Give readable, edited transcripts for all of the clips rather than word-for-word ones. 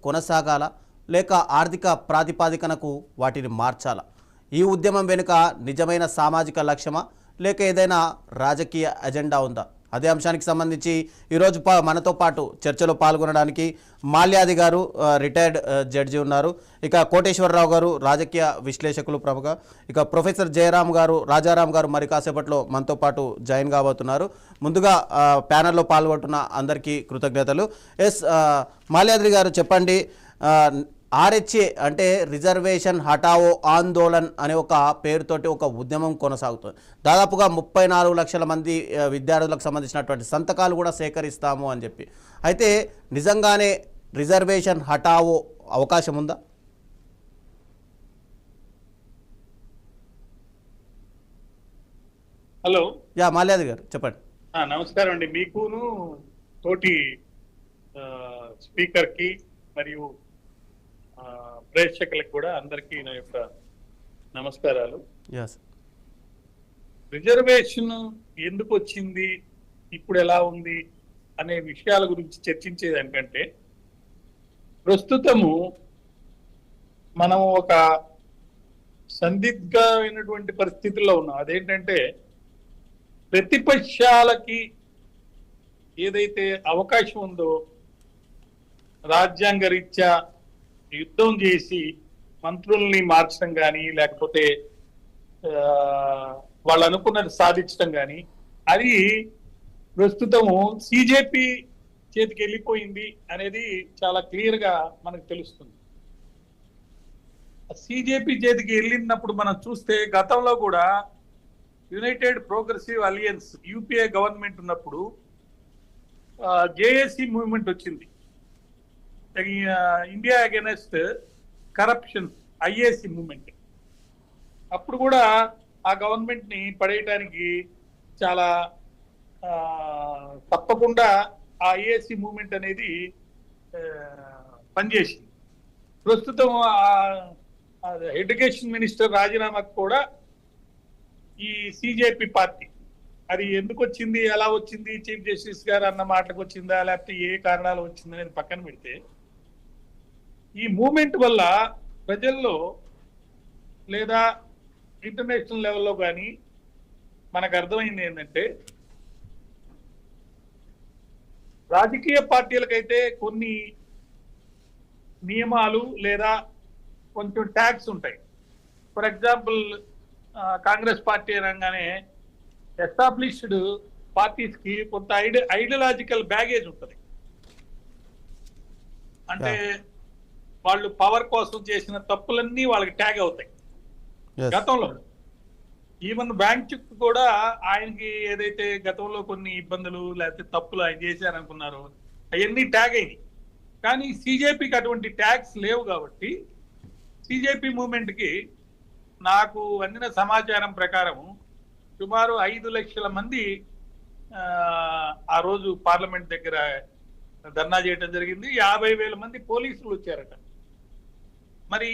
కొనసాగాల లేక ఆర్థిక ప్రాతిపాదికనకు వాటిని మార్చాలా? ఈ ఉద్యమం వెనుక నిజమైన సామాజిక లక్ష్యమా లేక ఏదైనా రాజకీయ ఎజెండా ఉందా? అదే అంశానికి సంబంధించి ఈరోజు మనతో పాటు చర్చలో పాల్గొనడానికి మాల్యాది గారు రిటైర్డ్ జడ్జి ఉన్నారు, ఇక కోటేశ్వరరావు గారు రాజకీయ విశ్లేషకులు ప్రముఖ, ఇక ప్రొఫెసర్ జయరామ్ గారు రాజారాం గారు మరి కాసేపట్లో మనతో పాటు జాయిన్ కాబోతున్నారు. ముందుగా ప్యానెల్లో పాల్గొంటున్న అందరికీ కృతజ్ఞతలు. మాల్యాద్రి గారు చెప్పండి, ఆర్హెచ్ఏ అంటే రిజర్వేషన్ హటావో ఆందోళన్ అనే ఒక పేరుతోటి ఒక ఉద్యమం కొనసాగుతుంది. దాదాపుగా 34 లక్షల మంది విద్యార్థులకు సంబంధించినటువంటి సంతకాలు కూడా సేకరిస్తాము అని చెప్పి. అయితే నిజంగానే రిజర్వేషన్ హటావో అవకాశం ఉందా? హలో, మాల్యాది గారు చెప్పండి. నమస్కారం అండి. మీకును తోటి స్పీకర్ కి మరియు ప్రేక్షకులకు కూడా అందరికీ నా యొక్క నమస్కారాలు. రిజర్వేషన్ ఎందుకు వచ్చింది, ఇప్పుడు ఎలా ఉంది అనే విషయాల గురించి చర్చించేదానికంటే ప్రస్తుతము మనం ఒక సందిగ్ధమైనటువంటి పరిస్థితుల్లో ఉన్నాం. అదేంటంటే ప్రతిపక్షాలకి ఏదైతే అవకాశం ఉందో రాజ్యాంగ రీత్యా యుద్ధం చేసి మంత్రుల్ని మార్చడం కానీ లేకపోతే వాళ్ళు అనుకున్నది సాధించడం కానీ అది ప్రస్తుతము సిజేపీ చేతికి వెళ్ళిపోయింది అనేది చాలా క్లియర్ గా మనకు తెలుస్తుంది. సిజేపీ చేతికి వెళ్ళినప్పుడు మనం చూస్తే గతంలో కూడా యునైటెడ్ ప్రోగ్రెసివ్ అలియన్స్ యూపీఏ గవర్నమెంట్ ఉన్నప్పుడు జేఏసీ మూవ్మెంట్ వచ్చింది, ఇండియా అగైనెస్ట్ కరప్షన్ ఐఏసీ మూవ్మెంట్. అప్పుడు కూడా ఆ గవర్నమెంట్ ని పడేయటానికి చాలా తప్పకుండా ఆ ఐఏసీ మూవ్మెంట్ అనేది పనిచేసింది. ప్రస్తుతం ఎడ్యుకేషన్ మినిస్టర్ రాజీనామాకు కూడా ఈ సిజేపీ పార్టీ అది ఎందుకు వచ్చింది, ఎలా వచ్చింది, చీఫ్ జస్టిస్ గారు అన్న మాటకు వచ్చిందా లేకపోతే ఏ కారణాలు వచ్చింది అనేది పక్కన పెడితే ఈ మూమెంట్ వల్ల ప్రజల్లో లేదా ఇంటర్నేషనల్ లెవెల్లో కానీ మనకు అర్థమైంది ఏంటంటే రాజకీయ పార్టీలకైతే కొన్ని నియమాలు లేదా కొంచెం ట్యాక్స్ ఉంటాయి. ఫర్ ఎగ్జాంపుల్ కాంగ్రెస్ పార్టీ అనగానే ఎస్టాబ్లిష్డ్ పార్టీస్ కి కొంత ఐడియాలజికల్ బ్యాగేజ్ ఉంటుంది. అంటే వాళ్ళు పవర్ కోసం చేసిన తప్పులన్నీ వాళ్ళకి ట్యాగ్ అవుతాయి. గతంలో ఈవెన్ బ్యాంక్ చెక్ కూడా ఆయనకి ఏదైతే గతంలో కొన్ని ఇబ్బందులు లేకపోతే తప్పులు ఆయన చేశారనుకున్నారో అవన్నీ ట్యాగ్ అయినాయి. కానీ సిజేపీకి అటువంటి ట్యాగ్స్ లేవు కాబట్టి సిజేపీ మూవ్మెంట్ కి నాకు అందిన సమాచారం ప్రకారం సుమారు 5 లక్షల మంది ఆ రోజు పార్లమెంట్ దగ్గర ధర్నా చేయడం జరిగింది. 50,000 మంది పోలీసులు వచ్చారట. మరి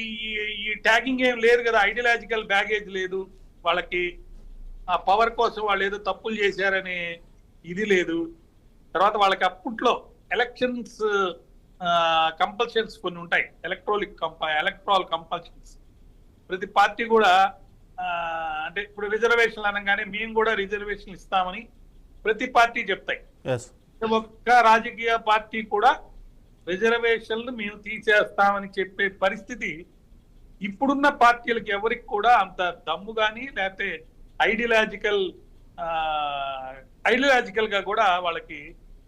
ఈ ట్యాగింగ్ ఏం లేదు కదా, ఐడియాలజికల్ బ్యాగేజ్ లేదు వాళ్ళకి, ఆ పవర్ కోసం వాళ్ళు ఏదో తప్పులు చేశారనే ఇది లేదు. తర్వాత వాళ్ళకి అప్పట్లో ఎలక్షన్స్ కంపల్షన్స్ కొన్ని ఉంటాయి, ఎలక్ట్రాల్ కంపల్షన్స్. ప్రతి పార్టీ కూడా అంటే ఇప్పుడు రిజర్వేషన్లు అనగానే మేము కూడా రిజర్వేషన్లు ఇస్తామని ప్రతి పార్టీ చెప్తాయి. ఒక్క రాజకీయ పార్టీ కూడా రిజర్వేషన్లు మేము తీసేస్తామని చెప్పే పరిస్థితి ఇప్పుడున్న పార్టీలకు ఎవరికి కూడా అంత దమ్ము కానీ లేకపోతే ఐడియాలజికల్ గా కూడా వాళ్ళకి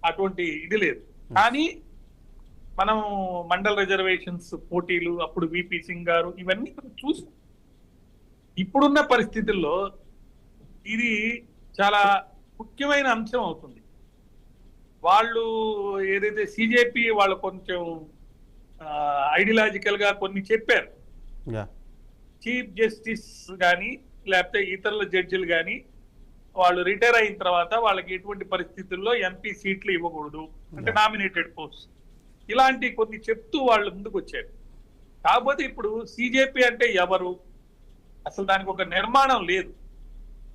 అటువంటి ఇది లేదు. కానీ మనం మండల్ రిజర్వేషన్స్ పోటీలు అప్పుడు విపి సింగ్ గారు ఇవన్నీ చూసి ఇప్పుడున్న పరిస్థితుల్లో ఇది చాలా ముఖ్యమైన అంశం అవుతుంది. వాళ్ళు ఏదైతే సిజేపీ వాళ్ళు కొంచెం ఐడియాలజికల్ గా కొన్ని చెప్పారు. చీఫ్ జస్టిస్ కానీ లేకపోతే ఇతరుల జడ్జిలు కానీ వాళ్ళు రిటైర్ అయిన తర్వాత వాళ్ళకి ఎటువంటి పరిస్థితుల్లో ఎంపీ సీట్లు ఇవ్వకూడదు, అంటే నామినేటెడ్ పోస్ట్, ఇలాంటి కొన్ని చెప్తూ వాళ్ళు ముందుకు వచ్చారు. కాకపోతే ఇప్పుడు సిజేపీ అంటే ఎవరు, అసలు దానికి ఒక నిర్మాణం లేదు.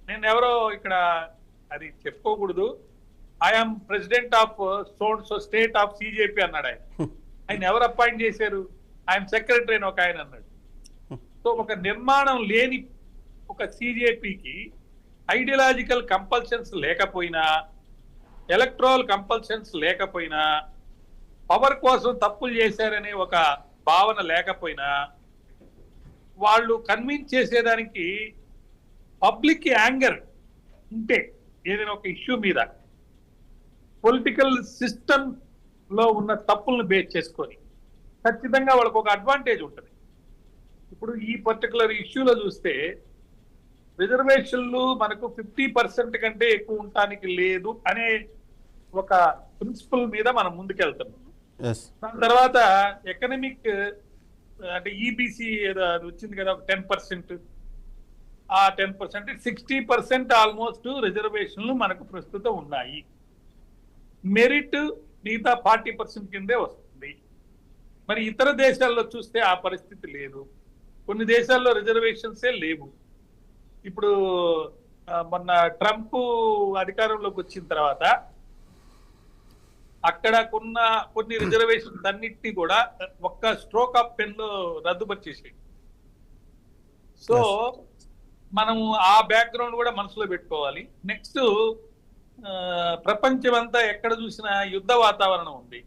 నేను ఎవరో ఇక్కడ అది చెప్పుకోకూడదు, I'm president of so state of CJP అన్నాడు ఆయన. ఆయన ఎవరు అపాయింట్ చేశారు? ఆయన సెక్రటరీ అని ఒక ఆయన అన్నాడు. సో ఒక నిర్మాణం లేని ఒక సిజేపీకి ఐడియాలజికల్ కంపల్షన్స్ లేకపోయినా, ఎలక్ట్రల్ కంపల్షన్స్ లేకపోయినా, పవర్ కోసం తప్పులు చేశారనే ఒక భావన లేకపోయినా, వాళ్ళు కన్విన్స్ చేసేదానికి పబ్లిక్ యాంగర్ ఉంటే ఏదైనా ఒక ఇష్యూ మీద పొలిటికల్ సిస్టమ్ లో ఉన్న తప్పులను బేస్ చేసుకొని ఖచ్చితంగా వాళ్ళకు ఒక అడ్వాంటేజ్ ఉంటుంది. ఇప్పుడు ఈ పర్టికులర్ ఇష్యూలో చూస్తే రిజర్వేషన్లు మనకు 50% కంటే ఎక్కువ ఉండటానికి లేదు అనే ఒక ప్రిన్సిపల్ మీద మనం ముందుకెళ్తున్నాం. దాని తర్వాత ఎకనమిక్ అంటే ఈబీసీ వచ్చింది కదా, ఒక 10%. ఆ 10% 60% ఆల్మోస్ట్ రిజర్వేషన్లు మనకు ప్రస్తుతం ఉన్నాయి. మెరిట్ మిగతా 40% కిందే వస్తుంది. మరి ఇతర దేశాల్లో చూస్తే ఆ పరిస్థితి లేదు. కొన్ని దేశాల్లో రిజర్వేషన్సే లేవు. ఇప్పుడు మొన్న ట్రంప్ అధికారంలోకి వచ్చిన తర్వాత అక్కడ కొన్ని రిజర్వేషన్స్ అన్నిటినీ కూడా ఒక్క స్ట్రోక్ ఆఫ్ పెన్ లో రద్దుపరిచేసాయి. సో మనము ఆ బ్యాక్గ్రౌండ్ కూడా మనసులో పెట్టుకోవాలి. నెక్స్ట్, ప్రపంచం అంతా ఎక్కడ చూసినా యుద్ధ వాతావరణం ఉంది,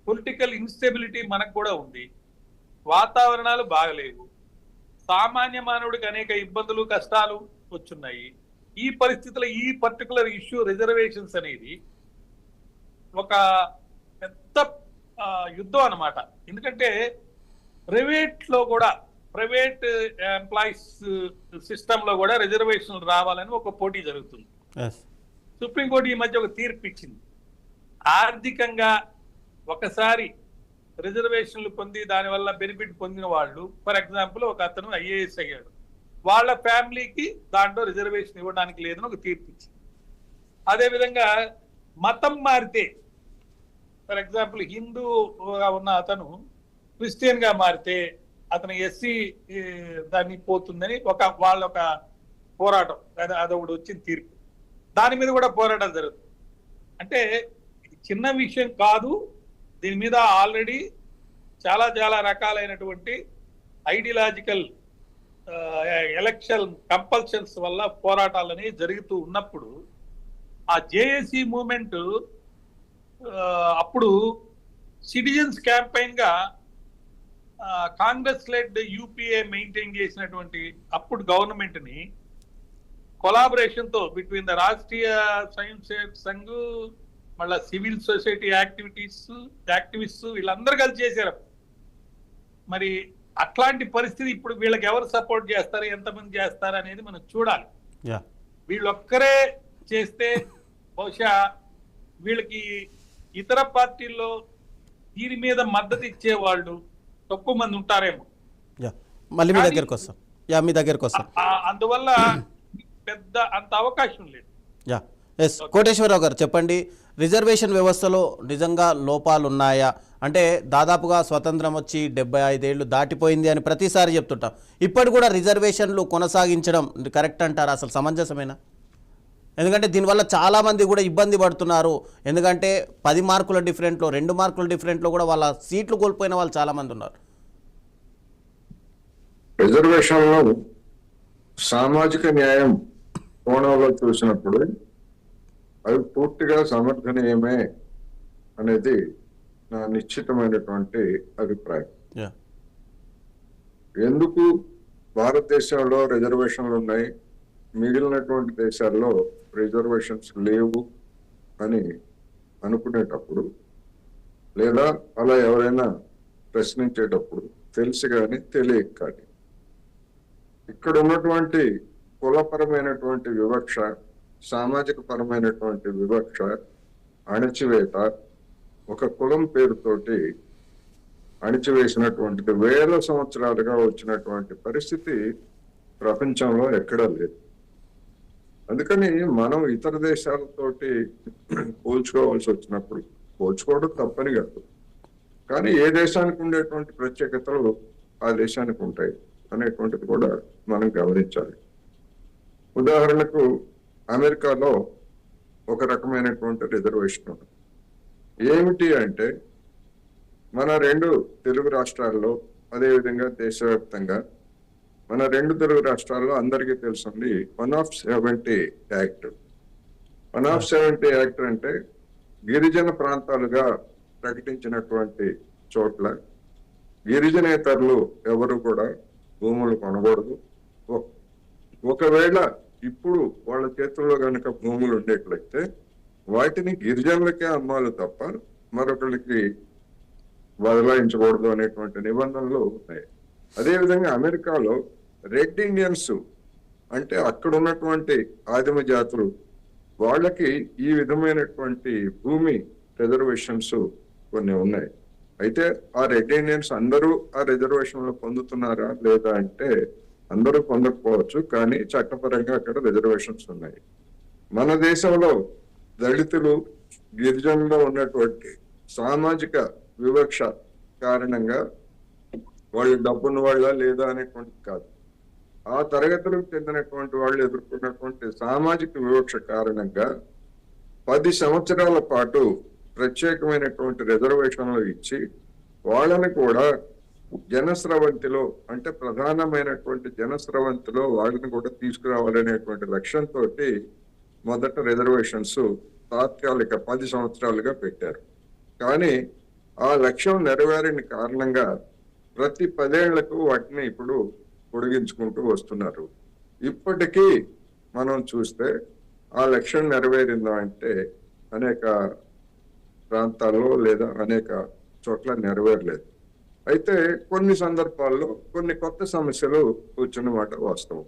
పొలిటికల్ ఇన్స్టెబిలిటీ మనకు కూడా ఉంది, వాతావరణాలు బాగలేవు, సామాన్య మానవుడికి అనేక ఇబ్బందులు కష్టాలు వచ్చున్నాయి. ఈ పరిస్థితుల్లో ఈ పర్టికులర్ ఇష్యూ రిజర్వేషన్స్ అనేది ఒక పెద్ద యుద్ధం అన్నమాట. ఎందుకంటే ప్రైవేట్ ఎంప్లాయీస్ సిస్టమ్ లో కూడా రిజర్వేషన్లు రావాలని ఒక పోటీ జరుగుతుంది. సుప్రీంకోర్టు ఈ మధ్య ఒక తీర్పు ఇచ్చింది. ఆర్థికంగా ఒకసారి రిజర్వేషన్లు పొంది దానివల్ల బెనిఫిట్ పొందిన వాళ్ళు, ఫర్ ఎగ్జాంపుల్ ఒక అతను ఐఏఎస్ అయ్యాడు, వాళ్ళ ఫ్యామిలీకి దాంట్లో రిజర్వేషన్ ఇవ్వడానికి లేదని ఒక తీర్పు ఇచ్చింది. అదేవిధంగా మతం మారితే, ఫర్ ఎగ్జాంపుల్ హిందూగా ఉన్న అతను క్రిస్టియన్ గా మారితే అతను ఎస్సీ దాన్ని పోతుందని వాళ్ళ ఒక పోరాటం, అదొకటి వచ్చిన తీర్పు. దాని మీద కూడా పోరాటం జరుగుతుంది. అంటే ఇది చిన్న విషయం కాదు. దీని మీద ఆల్రెడీ చాలా చాలా రకాలైనటువంటి ఐడియాలజికల్ ఎలక్షన్ కంపల్షన్స్ వల్ల పోరాటాలు అనేవి జరుగుతూ ఉన్నప్పుడు ఆ జేఏసీ మూవ్మెంట్ అప్పుడు సిటిజన్స్ క్యాంపెయిన్ గా కాంగ్రెస్ లెడ్ యూపీఏ మెయింటైన్ చేసినటువంటి అప్పుడు గవర్నమెంట్ ని కొలాబరేషన్ తో బిట్వీన్ ద రాష్ట్రీయ స్వయం సేవక్ సంఘ్, మళ్ళా సివిల్ సొసైటీ యాక్టివిస్ట్స్ వీళ్ళందరూ కలిసి చేశారు. మరి అట్లాంటి పరిస్థితి ఇప్పుడు వీళ్ళకి ఎవరు సపోర్ట్ చేస్తారు, ఎంతమంది చేస్తారు అనేది మనం చూడాలి. వీళ్ళొక్కరే చేస్తే బహుశా వీళ్ళకి ఇతర పార్టీల్లో దీని మీద మద్దతు ఇచ్చే వాళ్ళు తక్కువ మంది ఉంటారేమో. మళ్ళీ మీ దగ్గరకు వస్తాం. అందువల్ల పెద్ద అంత అవకాశం లేదు. కోటేశ్వరరావు గారు చెప్పండి, రిజర్వేషన్ వ్యవస్థలో నిజంగా లోపాలు ఉన్నాయా? అంటే దాదాపుగా స్వతంత్రం వచ్చి 75 ఏళ్ళు దాటిపోయింది అని ప్రతిసారి చెప్తుంటాం. ఇప్పటి కూడా రిజర్వేషన్లు కొనసాగించడం కరెక్ట్ అంటారా? అసలు సమంజసమేనా? ఎందుకంటే దీనివల్ల చాలామంది కూడా ఇబ్బంది పడుతున్నారు. ఎందుకంటే 10 మార్కుల డిఫరెంట్లో, 2 మార్కుల డిఫరెంట్లో కూడా వాళ్ళ సీట్లు కోల్పోయిన వాళ్ళు చాలామంది ఉన్నారు. రిజర్వేషన్లో సామాజిక న్యాయం కోణంలో చూసినప్పుడు అవి పూర్తిగా సమర్థనీయమే అనేది నా నిశ్చితమైనటువంటి అభిప్రాయం. ఎందుకు భారతదేశంలో రిజర్వేషన్లు ఉన్నాయి, మిగిలినటువంటి దేశాల్లో రిజర్వేషన్స్ లేవు అని అనుకునేటప్పుడు, లేదా అలా ఎవరైనా ప్రశ్నించేటప్పుడు తెలిసి కానీ తెలియక కానీ ఇక్కడ ఉన్నటువంటి కులపరమైనటువంటి వివక్ష, సామాజిక పరమైనటువంటి వివక్ష, అణచివేత, ఒక కులం పేరుతోటి అణిచివేసినటువంటిది వేల సంవత్సరాలుగా వచ్చినటువంటి పరిస్థితి ప్రపంచంలో ఎక్కడా లేదు. అందుకని మనం ఇతర దేశాలతోటి పోల్చుకోవాల్సి వచ్చినప్పుడు, పోల్చుకోవడం తప్పని కాదు, కానీ ఏ దేశానికి ఉండేటువంటి ప్రత్యేకతలు ఆ దేశానికి ఉంటాయి అనేటువంటిది కూడా మనం గమనించాలి. ఉదాహరణకు అమెరికాలో ఒక రకమైనటువంటి రిజర్వేషన్ ఉంది. ఏమిటి అంటే మన 2 తెలుగు రాష్ట్రాల్లో, అదేవిధంగా దేశవ్యాప్తంగా మన 2 తెలుగు రాష్ట్రాల్లో అందరికీ తెలుసుంది 170 యాక్ట్. 170 యాక్ట్ అంటే గిరిజన ప్రాంతాలుగా ప్రకటించినటువంటి చోట్ల గిరిజనేతరులు ఎవరు కూడా భూములు కొనకూడదు. ఒకవేళ ఇప్పుడు వాళ్ళ చేతుల్లో కనుక భూములు ఉండేట్లయితే వాటిని గిరిజనులకే అమ్మాలి తప్ప మరొకరికి బదలాయించకూడదు అనేటువంటి నిబంధనలు ఉన్నాయి. అదేవిధంగా అమెరికాలో రెడ్ ఇండియన్స్ అంటే అక్కడ ఉన్నటువంటి ఆదిమ జాతులు వాళ్ళకి ఈ విధమైనటువంటి భూమి రిజర్వేషన్స్ కొన్ని ఉన్నాయి. అయితే ఆ రెడ్ ఇండియన్స్ అందరూ ఆ రిజర్వేషన్లు పొందుతున్నారా లేదా అంటే అందరూ పొందకపోవచ్చు, కానీ చట్టపరంగా అక్కడ రిజర్వేషన్స్ ఉన్నాయి. మన దేశంలో దళితులు, గిరిజనుల్లో ఉన్నటువంటి సామాజిక వివక్ష కారణంగా వాళ్ళు డబ్బున్న వాళ్ళ లేదా అనేటువంటిది కాదు, ఆ తరగతులకు చెందినటువంటి వాళ్ళు ఎదుర్కొన్నటువంటి సామాజిక వివక్ష కారణంగా 10 సంవత్సరాల పాటు ప్రత్యేకమైనటువంటి రిజర్వేషన్లు ఇచ్చి వాళ్ళని కూడా జనస్రవంతిలో అంటే ప్రధానమైనటువంటి జనస్రవంతిలో వాళ్ళని కూడా తీసుకురావాలనేటువంటి లక్ష్యంతో మొదట రిజర్వేషన్స్ తాత్కాలిక 10 సంవత్సరాలుగా పెట్టారు. కానీ ఆ లక్ష్యం నెరవేరని కారణంగా ప్రతి 10 ఏళ్లకు వాటిని ఇప్పుడు పొడిగించుకుంటూ వస్తున్నారు. ఇప్పటికీ మనం చూస్తే ఆ లక్ష్యం నెరవేరిందా అంటే అనేక ప్రాంతాల్లో లేదా అనేక చోట్ల నెరవేరలేదు. అయితే కొన్ని సందర్భాల్లో కొన్ని కొత్త సమస్యలు వచ్చిన మాట వాస్తవం.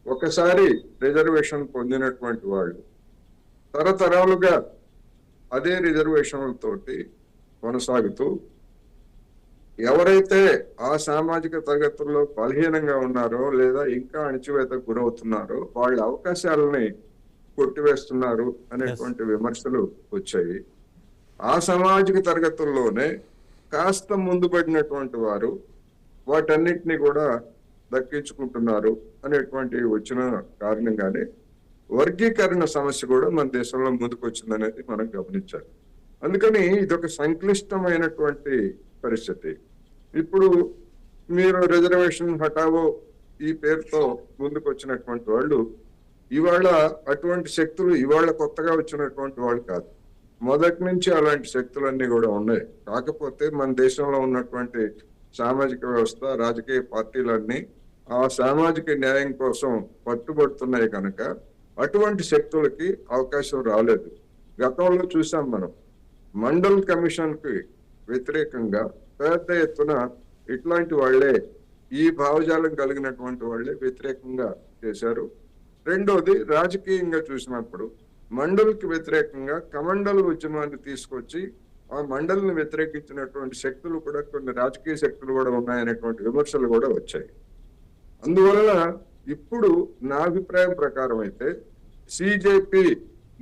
ఒకసారి రిజర్వేషన్ పొందినటువంటి వాళ్ళు తరతరాలుగా అదే రిజర్వేషన్లతోటి కొనసాగుతూ ఎవరైతే ఆ సామాజిక తరగతుల్లో బలహీనంగా ఉన్నారో లేదా ఇంకా అణచివేతకు గురవుతున్నారో వాళ్ళ అవకాశాలని కొట్టివేస్తున్నారు అనేటువంటి విమర్శలు వచ్చాయి. ఆ సామాజిక తరగతుల్లోనే కాస్త ముందు పడినటువంటి వారు వాటన్నిటిని కూడా దక్కించుకుంటున్నారు అనేటువంటి వచ్చిన కారణంగానే వర్గీకరణ సమస్య కూడా మన దేశంలో ముందుకు వచ్చిందనేది మనం గమనించాలి. అందుకని ఇదొక సంక్లిష్టమైనటువంటి పరిస్థితి. ఇప్పుడు మీరు రిజర్వేషన్ హటావో ఈ పేరుతో ముందుకు వచ్చినటువంటి వాళ్ళు ఇవాళ అటువంటి శక్తులు ఇవాళ కొత్తగా వచ్చినటువంటి వాళ్ళు కాదు, మొదటి నుంచి అలాంటి శక్తులన్నీ కూడా ఉన్నాయి. కాకపోతే మన దేశంలో ఉన్నటువంటి సామాజిక వ్యవస్థ, రాజకీయ పార్టీలన్నీ ఆ సామాజిక న్యాయం కోసం పట్టుబడుతున్నాయి కనుక అటువంటి శక్తులకి అవకాశం రాలేదు. గతంలో చూసాం మనం, మండల్ కమిషన్ కి వ్యతిరేకంగా పెద్ద ఎత్తున ఇట్లాంటి వాళ్లే, ఈ భావజాలం కలిగినటువంటి వాళ్లే వ్యతిరేకంగా చేశారు. రెండోది రాజకీయంగా చూసినప్పుడు మండలికి వ్యతిరేకంగా కమండల్ ఉద్యమాన్ని తీసుకొచ్చి ఆ మండలిని వ్యతిరేకించినటువంటి శక్తులు కూడా, కొన్ని రాజకీయ శక్తులు కూడా ఉన్నాయనేటువంటి విమర్శలు కూడా వచ్చాయి. అందువలన ఇప్పుడు నా అభిప్రాయం ప్రకారం అయితే సిజేపీ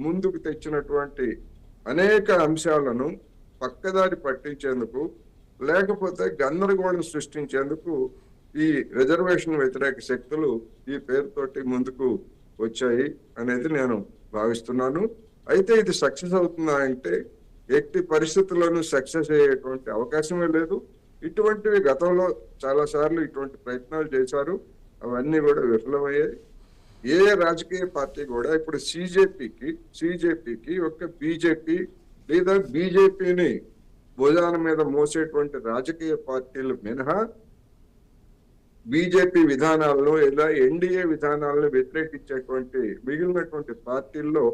ముందుకు తెచ్చినటువంటి అనేక అంశాలను పక్కదారి పట్టించేందుకు లేకపోతే గందరగోళం సృష్టించేందుకు ఈ రిజర్వేషన్ వ్యతిరేక శక్తులు ఈ పేరుతోటి ముందుకు వచ్చాయి అనేది నేను భావిస్తున్నాను. అయితే ఇది సక్సెస్ అవుతుందా అంటే ఎట్టి పరిస్థితుల్లోనూ సక్సెస్ అయ్యేటువంటి అవకాశమే లేదు. ఇటువంటివి గతంలో చాలా సార్లు ఇటువంటి ప్రయత్నాలు చేశారు, అవన్నీ కూడా విఫలమయ్యాయి. ఏ రాజకీయ పార్టీ కూడా ఇప్పుడు సిజేపీకి ఒక బీజేపీ లేదా బీజేపీని భుజాన మీద మోసేటువంటి రాజకీయ పార్టీలు మినహా బీజేపీ విధానాలను ఇలా ఎన్డీఏ విధానాలను వ్యతిరేకించేటువంటి మిగిలినటువంటి పార్టీల్లో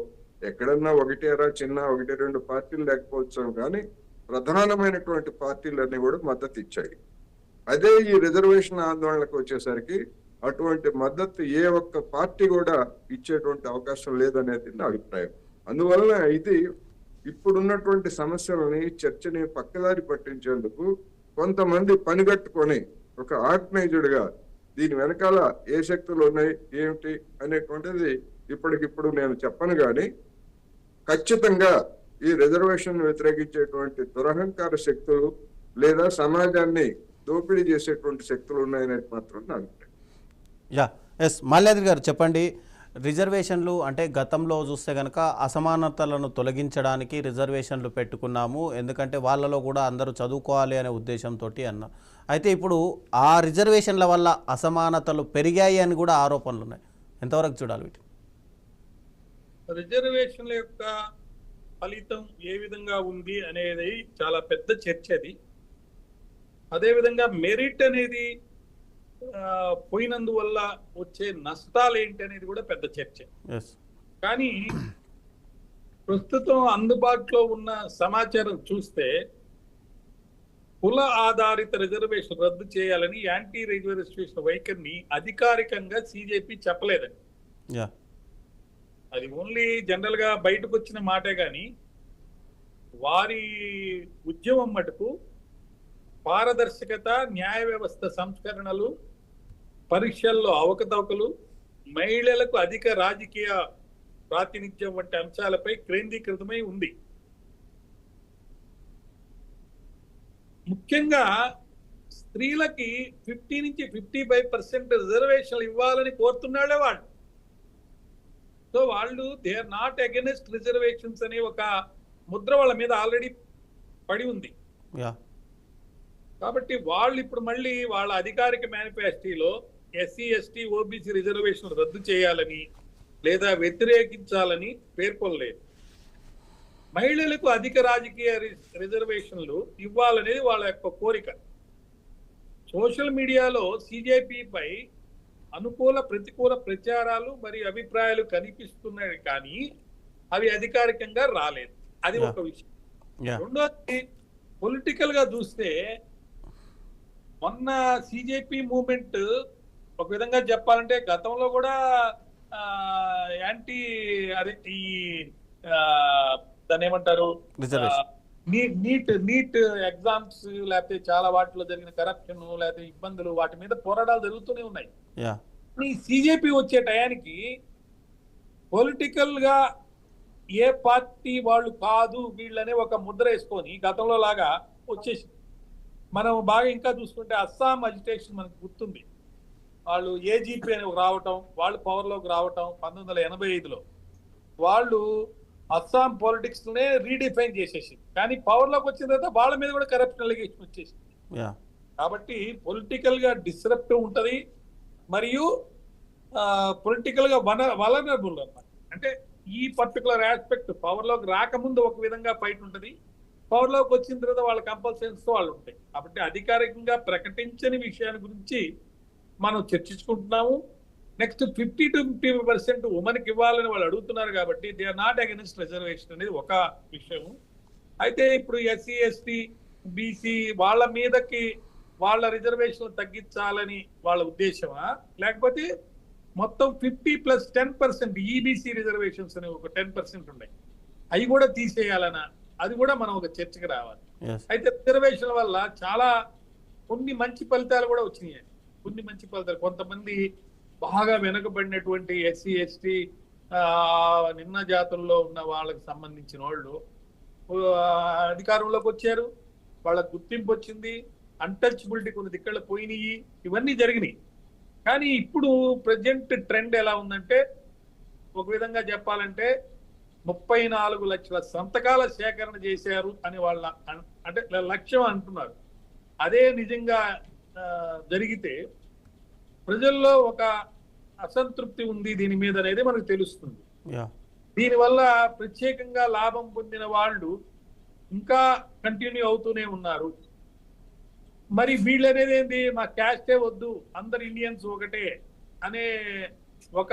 ఎక్కడన్నా ఒకటేరా చిన్న 1-2 పార్టీలు లేకపోవచ్చు, కానీ ప్రధానమైనటువంటి పార్టీలన్నీ కూడా మద్దతు ఇచ్చాయి. అదే ఈ రిజర్వేషన్ ఆందోళనకు వచ్చేసరికి అటువంటి మద్దతు ఏ ఒక్క పార్టీ కూడా ఇచ్చేటువంటి అవకాశం లేదనేది నా అభిప్రాయం. అందువలన ఇది ఇప్పుడున్నటువంటి సమస్యలని చర్చని పక్కదారి పట్టించేందుకు కొంతమంది పనిగట్టుకొని ఒక ఆర్గనైజ్డ్ గా దీని వెనకాల ఏ శక్తులు ఉన్నాయి ఏమిటి అనేటువంటిది ఇప్పటికిప్పుడు నేను చెప్పను, కానీ ఖచ్చితంగా ఈ రిజర్వేషన్ వ్యతిరేకించేటువంటి దురహంకార శక్తులు లేదా సమాజాన్ని దోపిడీ చేసేటువంటి శక్తులు ఉన్నాయనేది మాత్రం నా అభిప్రాయం. యా ఎస్ మాల్యాద్రి గారు చెప్పండి, రిజర్వేషన్లు అంటే గతంలో చూస్తే కనుక అసమానతలను తొలగించడానికి రిజర్వేషన్లు పెట్టుకున్నాము, ఎందుకంటే వాళ్ళలో కూడా అందరూ చదువుకోవాలి అనే ఉద్దేశంతో అన్నారు. అయితే ఇప్పుడు ఆ రిజర్వేషన్ల వల్ల అసమానతలు పెరిగాయి అని కూడా ఆరోపణలు ఉన్నాయి. ఎంతవరకు చూడాలి వీటి? రిజర్వేషన్ల యొక్క ఫలితం ఏ విధంగా ఉంది అనేది చాలా పెద్ద చర్చ అది. అదేవిధంగా మెరిట్ అనేది పోయినందువల్ల వచ్చే నష్టాలు ఏంటి అనేది కూడా పెద్ద చర్చ. కానీ ప్రస్తుతం అందుబాటులో ఉన్న సమాచారం చూస్తే కుల ఆధారిత రిజర్వేషన్ రద్దు చేయాలని యాంటీ రిజర్వేషన్ వైఖరిని అధికారికంగా సిజేపీ చెప్పలేదని. అది ఓన్లీ జనరల్ గా బయటకు వచ్చిన మాటే గాని వారి ఉద్యమం మటుకు పారదర్శకత, న్యాయ వ్యవస్థ సంస్కరణలు, పరీక్షల్లో అవకతవకలు, మహిళలకు అధిక రాజకీయ ప్రాతినిధ్యం వంటి అంశాలపై కేంద్రీకృతమై ఉంది. ముఖ్యంగా స్త్రీలకి 50 నుంచి 55% రిజర్వేషన్లు ఇవ్వాలని కోరుతున్నాడే వాళ్ళు. సో వాళ్ళు they are not against reservations అనే ఒక ముద్ర వాళ్ళ మీద ఆల్రెడీ పడి ఉంది. కాబట్టి వాళ్ళు ఇప్పుడు మళ్ళీ వాళ్ళ అధికారిక మేనిఫెస్టోలో ఎస్సీ, ఎస్టీ, ఓబీసీ రిజర్వేషన్ రద్దు చేయాలని లేదా వ్యతిరేకించాలని పేర్కొనలేదు. మహిళలకు అధిక రాజకీయ రిజర్వేషన్లు ఇవ్వాలనేది వాళ్ళ యొక్క కోరిక. సోషల్ మీడియాలో సిజేపీపై అనుకూల, ప్రతికూల ప్రచారాలు మరియు అభిప్రాయాలు కనిపిస్తున్నాయి, కానీ అవి అధికారికంగా రాలేదు. అది ఒక విషయం. రెండోది, పొలిటికల్ గా చూస్తే మొన్న సిజేపీ మూవ్మెంట్ ఒక విధంగా చెప్పాలంటే గతంలో కూడా యాంటీ ఈ దాన్ని ఏమంటారు, నీట్ ఎగ్జామ్స్ లేకపోతే చాలా వాటిలో జరిగిన కరప్షన్ లేకపోతే ఇబ్బందులు, వాటి మీద పోరాటాలు జరుగుతూనే ఉన్నాయి. ఈ సిజేపీ వచ్చే టయానికి పొలిటికల్ గా ఏ పార్టీ వాళ్ళు కాదు వీళ్ళనే ఒక ముద్ర వేసుకొని గతంలో లాగా వచ్చేసి, మనం బాగా ఇంకా చూసుకుంటే అస్సాం అజిటేషన్ మనకు గుర్తుంది. వాళ్ళు ఏజీపీ అని రావటం, వాళ్ళు పవర్లోకి రావటం 1985లో వాళ్ళు అస్సాం పాలిటిక్స్ నే రీడిఫైన్ చేసేసి, కానీ పవర్లోకి వచ్చిన తర్వాత వాళ్ళ మీద కూడా కరప్షన్ అలిగేషన్ వచ్చేసింది. కాబట్టి పొలిటికల్ గా డిస్రప్టివ్ ఉంటది, మరియు పొలిటికల్ గా వలనరబుల్ అన్నమాట. అంటే ఈ పర్టికులర్ ఆస్పెక్ట్ పవర్లోకి రాకముందు ఒక విధంగా ఫైట్ ఉంటుంది, పవర్లోకి వచ్చిన తర్వాత వాళ్ళ కంపల్సరీస్ తో వాళ్ళు ఉంటాయి. కాబట్టి అధికారికంగా ప్రకటించని విషయాల గురించి మనం చర్చించుకుంటున్నాము. నెక్స్ట్ 50 to 55% ఉమెన్కి ఇవ్వాలని వాళ్ళు అడుగుతున్నారు, కాబట్టి they are not against reservation అనేది ఒక విషయం. అయితే ఇప్పుడు ఎస్సీ, ఎస్టీ, బీసీ వాళ్ళ మీదకి వాళ్ళ రిజర్వేషన్ తగ్గించాలని వాళ్ళ ఉద్దేశమా, లేకపోతే మొత్తం 50+10% ఈబీసీ రిజర్వేషన్స్ అని ఒక 10% ఉన్నాయి, అవి కూడా తీసేయాలనా, అది కూడా మనం ఒక చర్చకి రావాలి. అయితే రిజర్వేషన్ వల్ల చాలా కొన్ని మంచి ఫలితాలు కూడా వచ్చినాయి. కొన్ని మంచి ఫలితాలు, కొంతమంది బాగా వెనుకబడినటువంటి ఎస్సీ, ఎస్టీ, నిమ్న జాతుల్లో ఉన్న వాళ్ళకి సంబంధించిన వాళ్ళు అధికారంలోకి వచ్చారు, వాళ్ళకి గుర్తింపు వచ్చింది, అన్టచబిలిటీ కొన్ని దిక్కళ్ళు పోయినాయి, ఇవన్నీ జరిగినాయి. కానీ ఇప్పుడు ప్రజెంట్ ట్రెండ్ ఎలా ఉందంటే, ఒక విధంగా చెప్పాలంటే 34 లక్షల సంతకాల సేకరణ చేశారు అని వాళ్ళ అంటే లక్ష్యం అంటున్నారు. అదే నిజంగా జరిగితే ప్రజల్లో ఒక అసంతృప్తి ఉంది దీని మీద అనేది మనకు తెలుస్తుంది. దీనివల్ల ప్రత్యేకంగా లాభం పొందిన వాళ్ళు ఇంకా కంటిన్యూ అవుతూనే ఉన్నారు. మరి వీళ్ళు అనేది ఏంటి, మా క్యాస్టే వద్దు, అందరు ఇండియన్స్ ఒకటే అనే ఒక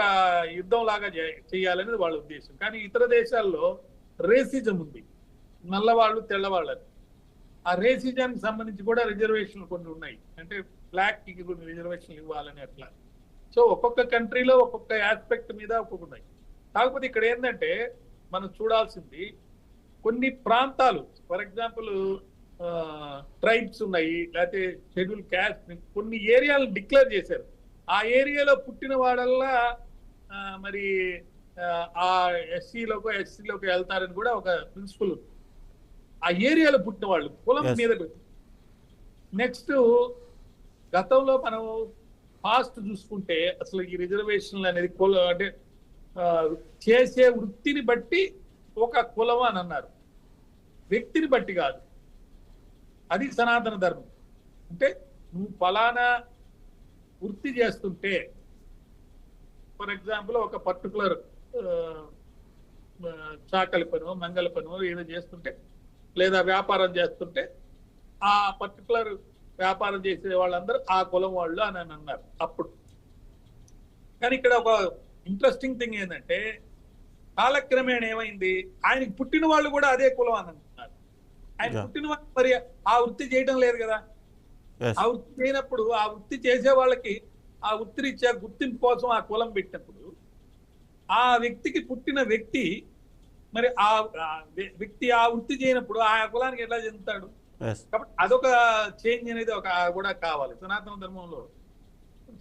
యుద్ధం లాగా చేయాలనేది వాళ్ళ ఉద్దేశం. కానీ ఇతర దేశాల్లో రేసిజం ఉంది, నల్లవాళ్ళు తెల్లవాళ్ళని. ఆ రేసిజానికి సంబంధించి కూడా రిజర్వేషన్లు కొన్ని ఉన్నాయి, అంటే బ్లాక్ కి కొన్ని రిజర్వేషన్లు ఇవ్వాలని అట్లా. సో ఒక్కొక్క కంట్రీలో ఒక్కొక్క ఆస్పెక్ట్ మీద ఒక్కొక్క ఉన్నాయి. కాకపోతే ఇక్కడ ఏంటంటే మనం చూడాల్సింది, కొన్ని ప్రాంతాలు, ఫర్ ఎగ్జాంపుల్ ట్రైబ్స్ ఉన్నాయి, లేకపోతే షెడ్యూల్ క్యాస్ట్, కొన్ని ఏరియాలు డిక్లేర్ చేశారు. ఆ ఏరియాలో పుట్టిన వాళ్ళల్లా మరి ఆ ఎస్సీలోకి వెళ్తారని కూడా ఒక ప్రిన్సిపల్ ఉంది. ఆ ఏరియాలో పుట్టిన వాళ్ళు కులం మీద పెట్టి. నెక్స్ట్ గతంలో మనం పాస్ట్ చూసుకుంటే అసలు ఈ రిజర్వేషన్లు అనేది అంటే ఆ, చేసే వృత్తిని బట్టి ఒక కులం అని అన్నారు, వ్యక్తిని బట్టి కాదు. అది సనాతన ధర్మం. అంటే నువ్వు ఫలానా వృత్తి చేస్తుంటే, ఫర్ ఎగ్జాంపుల్ ఒక పర్టికులర్ చాకలి పనో మంగళ పనో ఏదో చేస్తుంటే, లేదా వ్యాపారం చేస్తుంటే, ఆ పర్టికులర్ వ్యాపారం చేసే వాళ్ళందరూ ఆ కులం వాళ్ళు అని అన్నారు అప్పుడు. కానీ ఇక్కడ ఒక ఇంట్రెస్టింగ్ థింగ్ ఏంటంటే, కాలక్రమేణా ఏమైంది, ఆయనకి పుట్టిన వాళ్ళు కూడా అదే కులం అని అంటున్నారు. ఆయన పుట్టిన వాళ్ళు మరి ఆ వృత్తి చేయడం లేదు కదా. ఆ వృత్తి చేయనప్పుడు ఆ వృత్తి చేసే వాళ్ళకి ఆ వృత్తిరీత్యా గుర్తింపు కోసం ఆ కులం పెట్టినప్పుడు, ఆ వ్యక్తికి పుట్టిన వ్యక్తి మరి ఆ వ్యక్తి ఆ వృత్తి చేయనప్పుడు ఆ కులానికి ఎట్లా చెందుతాడు? కాబట్టి అదొక చేంజ్ అనేది ఒక కూడా కావాలి. సనాతన ధర్మంలో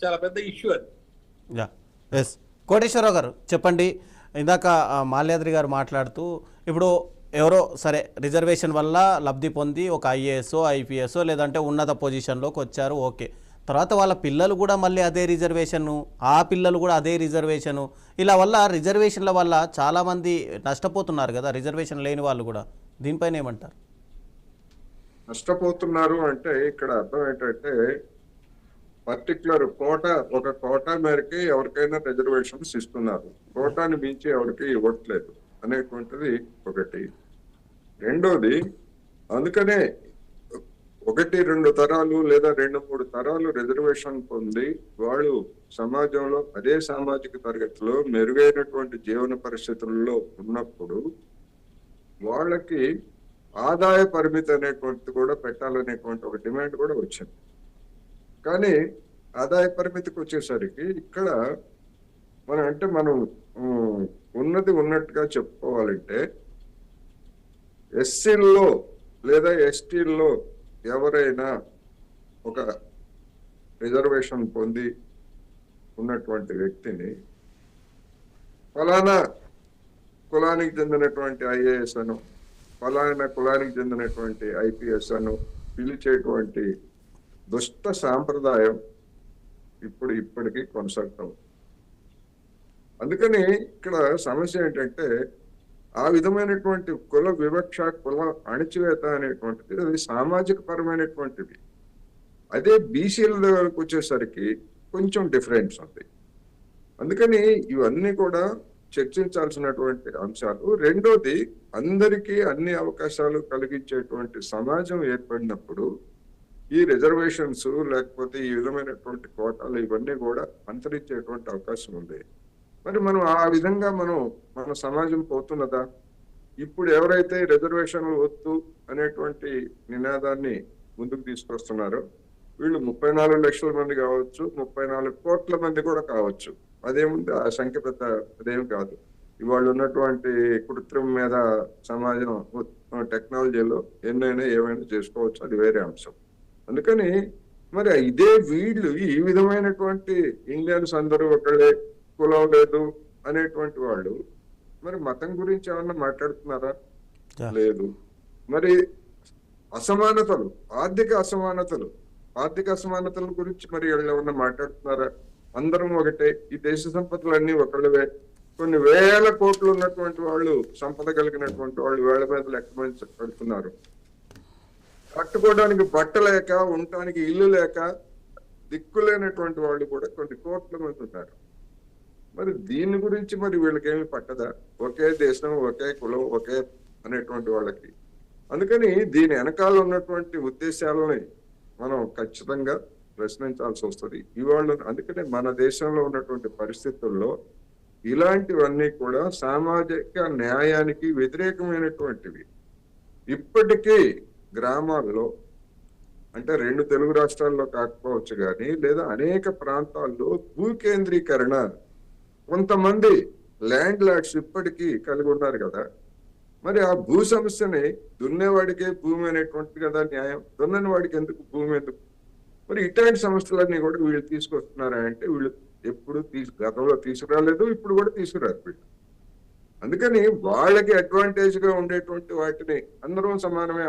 చాలా పెద్ద ఇష్యూ అది. ఎస్ కోటేశ్వరరావు గారు చెప్పండి. ఇందాక మాల్యాద్రి గారు మాట్లాడుతూ ఇప్పుడు ఎవరో సరే రిజర్వేషన్ వల్ల లబ్ధి పొంది ఒక ఐఏఎస్ ఐపీఎస్ లేదంటే ఉన్నత పొజిషన్లోకి వచ్చారు, ఓకే. తర్వాత వాళ్ళ పిల్లలు కూడా మళ్ళీ అదే రిజర్వేషను, ఆ పిల్లలు కూడా అదే రిజర్వేషను, ఇలా వల్ల రిజర్వేషన్ల వల్ల చాలామంది నష్టపోతున్నారు కదా, రిజర్వేషన్ లేని వాళ్ళు కూడా. దీనిపైన ఏమంటారు? నష్టపోతున్నారు అంటే ఇక్కడ అర్థం ఏంటంటే, పర్టికులర్ ఒక కోటా మేరకి ఎవరికైనా రిజర్వేషన్స్ ఇస్తున్నారు, కోటాని మించి ఎవరికి ఇవ్వట్లేదు అనేటువంటిది ఒకటి. రెండోది, అందుకనే 1-2 తరాలు లేదా 2-3 తరాలు రిజర్వేషన్ పొంది వాళ్ళు సమాజంలో అదే సామాజిక తరగతిలో మెరుగైనటువంటి జీవన పరిస్థితుల్లో ఉన్నప్పుడు వాళ్ళకి ఆదాయ పరిమితి అనేటువంటిది కూడా పెట్టాలనేటువంటి ఒక డిమాండ్ కూడా వచ్చింది. కానీ ఆదాయ పరిమితికి వచ్చేసరికి ఇక్కడ మనం ఉన్నది ఉన్నట్టుగా చెప్పుకోవాలంటే, ఎస్సీల్లో లేదా ఎస్టీల్లో ఎవరైనా ఒక రిజర్వేషన్ పొంది ఉన్నటువంటి వ్యక్తిని ఫలానా కులానికి చెందినటువంటి ఐఏఎస్ అను, ఫలానా కులానికి చెందినటువంటి ఐపీఎస్ అను పిలిచేటువంటి దుష్ట సాంప్రదాయం ఇప్పటికీ కొనసాగుతాం. అందుకని ఇక్కడ సమస్య ఏంటంటే, ఆ విధమైనటువంటి కుల వివక్ష, కుల అణచివేత అనేటువంటిది అది సామాజిక పరమైనటువంటిది. అదే బీసీల దగ్గరకు వచ్చేసరికి కొంచెం డిఫరెన్స్ ఉంది. అందుకని ఇవన్నీ కూడా చర్చించాల్సినటువంటి అంశాలు. రెండోది, అందరికీ అన్ని అవకాశాలు కలిగించేటువంటి సమాజం ఏర్పడినప్పుడు ఈ రిజర్వేషన్స్ లేకపోతే ఈ విధమైనటువంటి కోటాలు ఇవన్నీ కూడా అంతరించేటువంటి అవకాశం ఉంది. మరి మనం ఆ విధంగా మన సమాజం పోతున్నదా? ఇప్పుడు ఎవరైతే రిజర్వేషన్లు వద్దు అనేటువంటి నినాదాన్ని ముందుకు తీసుకొస్తున్నారో వీళ్ళు 34 లక్షల మంది కావచ్చు, 34 కోట్ల మంది కూడా కావచ్చు. అదేముంది, ఆ సంఖ్య పెద్ద అదేం కాదు. ఇవాళ ఉన్నటువంటి కృత్రిమ మీద సమాజం టెక్నాలజీలో ఎన్నైనా ఏమైనా చేసుకోవచ్చు, అది వేరే అంశం. అందుకని మరి ఇదే వీళ్ళు ఈ విధమైనటువంటి ఇండియన్స్ అందరూ ఒకళ్ళే, కులం లేదు అనేటువంటి వాళ్ళు మరి మతం గురించి ఏమన్నా మాట్లాడుతున్నారా? లేదు. మరి అసమానతలు, ఆర్థిక అసమానతల గురించి మరి వీళ్ళు ఏమన్నా మాట్లాడుతున్నారా? అందరం ఒకటే, ఈ దేశ సంపదలన్నీ ఒకళ్ళవే. కొన్ని వేల కోట్లు ఉన్నటువంటి వాళ్ళు, సంపద కలిగినటువంటి వాళ్ళు వేళ్ల మీద లెక్క పెడుతున్నారు. కట్టుకోవడానికి బట్ట లేక, ఉండటానికి ఇల్లు లేక దిక్కులేనటువంటి వాళ్ళు కూడా కొన్ని కోట్ల మంది ఉన్నారు. మరి దీని గురించి మరి వీళ్ళకేమి పట్టదా? ఒకే దేశం, ఒకే కులం, ఒకే అనేటువంటి వాళ్ళకి. అందుకని దీని వెనకాల ఉన్నటువంటి ఉద్దేశాలని మనం ఖచ్చితంగా ప్రశ్నించాల్సి వస్తుంది ఇవాళ. అందుకనే మన దేశంలో ఉన్నటువంటి పరిస్థితుల్లో ఇలాంటివన్నీ కూడా సామాజిక న్యాయానికి వ్యతిరేకమైనటువంటివి. ఇప్పటికీ గ్రామాల్లో, అంటే 2 తెలుగు రాష్ట్రాల్లో కాకపోవచ్చు కానీ, లేదా అనేక ప్రాంతాల్లో భూకేంద్రీకరణ, కొంతమంది ల్యాండ్ లార్డ్స్ ఇప్పటికీ కలిగి ఉన్నారు కదా. మరి ఆ భూ సమస్యని దున్నేవాడికే భూమి అనేటువంటిది కదా న్యాయం, దున్నని వాడికి ఎందుకు భూమి ఎందుకు? మరి ఇట్లాంటి సమస్యలన్నీ కూడా వీళ్ళు తీసుకొస్తున్నారా అంటే, వీళ్ళు ఎప్పుడు గతంలో తీసుకురాలేదు, ఇప్పుడు కూడా తీసుకురారు వీళ్ళు. అందుకని వాళ్ళకి అడ్వాంటేజ్ గా ఉండేటువంటి వాటిని అందరం సమానమే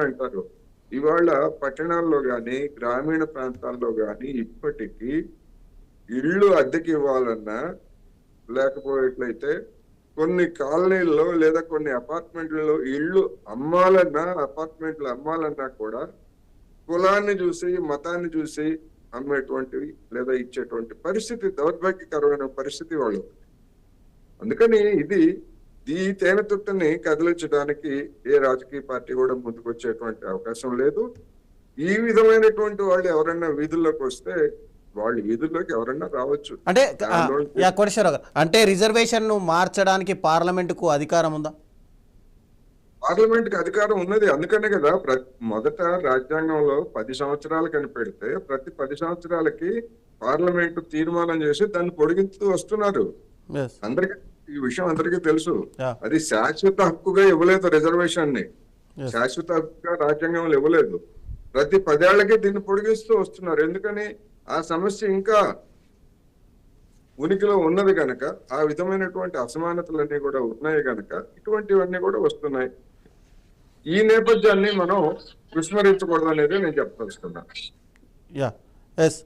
అంటారు. ఇవాళ పట్టణాల్లో గాని, గ్రామీణ ప్రాంతాల్లో గాని ఇప్పటికీ ఇళ్ళు అద్దెకి ఇవ్వాలన్నా లేకపోయేట్లయితే కొన్ని కాలనీల్లో లేదా కొన్ని అపార్ట్మెంట్లలో ఇళ్ళు అమ్మాలన్నా, అపార్ట్మెంట్లు అమ్మాలన్నా కూడా కులాన్ని చూసి, మతాన్ని చూసి అమ్మేటువంటివి లేదా ఇచ్చేటువంటి పరిస్థితి, దౌర్భాగ్యకరమైన పరిస్థితి వాళ్ళు. అందుకని ఈ తేనె తుట్టని కదిలించడానికి ఏ రాజకీయ పార్టీ కూడా ముందుకొచ్చేటువంటి అవకాశం లేదు. ఈ విధమైనటువంటి వాళ్ళు ఎవరైనా వీధుల్లోకి వస్తే వాళ్ళు వీధుల్లోకి ఎవరైనా రావచ్చు. అంటే కోటేశ్వరరావు గారు, అంటే రిజర్వేషన్ ను మార్చడానికి పార్లమెంటుకు అధికారం ఉందా? పార్లమెంట్ కి అధికారం ఉన్నది. అందుకనే కదా మొదట రాజ్యాంగంలో 10 సంవత్సరాలు కనిపెడితే ప్రతి 10 సంవత్సరాలకి పార్లమెంట్ తీర్మానం చేసి దాన్ని పొడిగిస్తూ వస్తున్నారు. Yes. అందరికీ ఈ విషయం అందరికీ తెలుసు. Yeah. అది శాశ్వత హక్కుగా ఇవ్వలేదు రిజర్వేషన్ ని. Yes. శాశ్వత హక్కుగా రాజ్యాంగంలో ఇవ్వలేదు. ప్రతి 10 ఏళ్లకి దీన్ని పొడిగిస్తూ వస్తున్నారు. ఎందుకని? ఆ సమస్య ఇంకా ఉనికిలో ఉన్నది కనుక, ఆ విధమైనటువంటి అసమానతలన్నీ కూడా ఉన్నాయి కనుక ఇటువంటివన్నీ కూడా వస్తున్నాయి. ఈ నేపథ్యాన్ని మనం విస్మరించకూడదు అనేది నేను చెప్పదలుచుకున్నా. యా ఎస్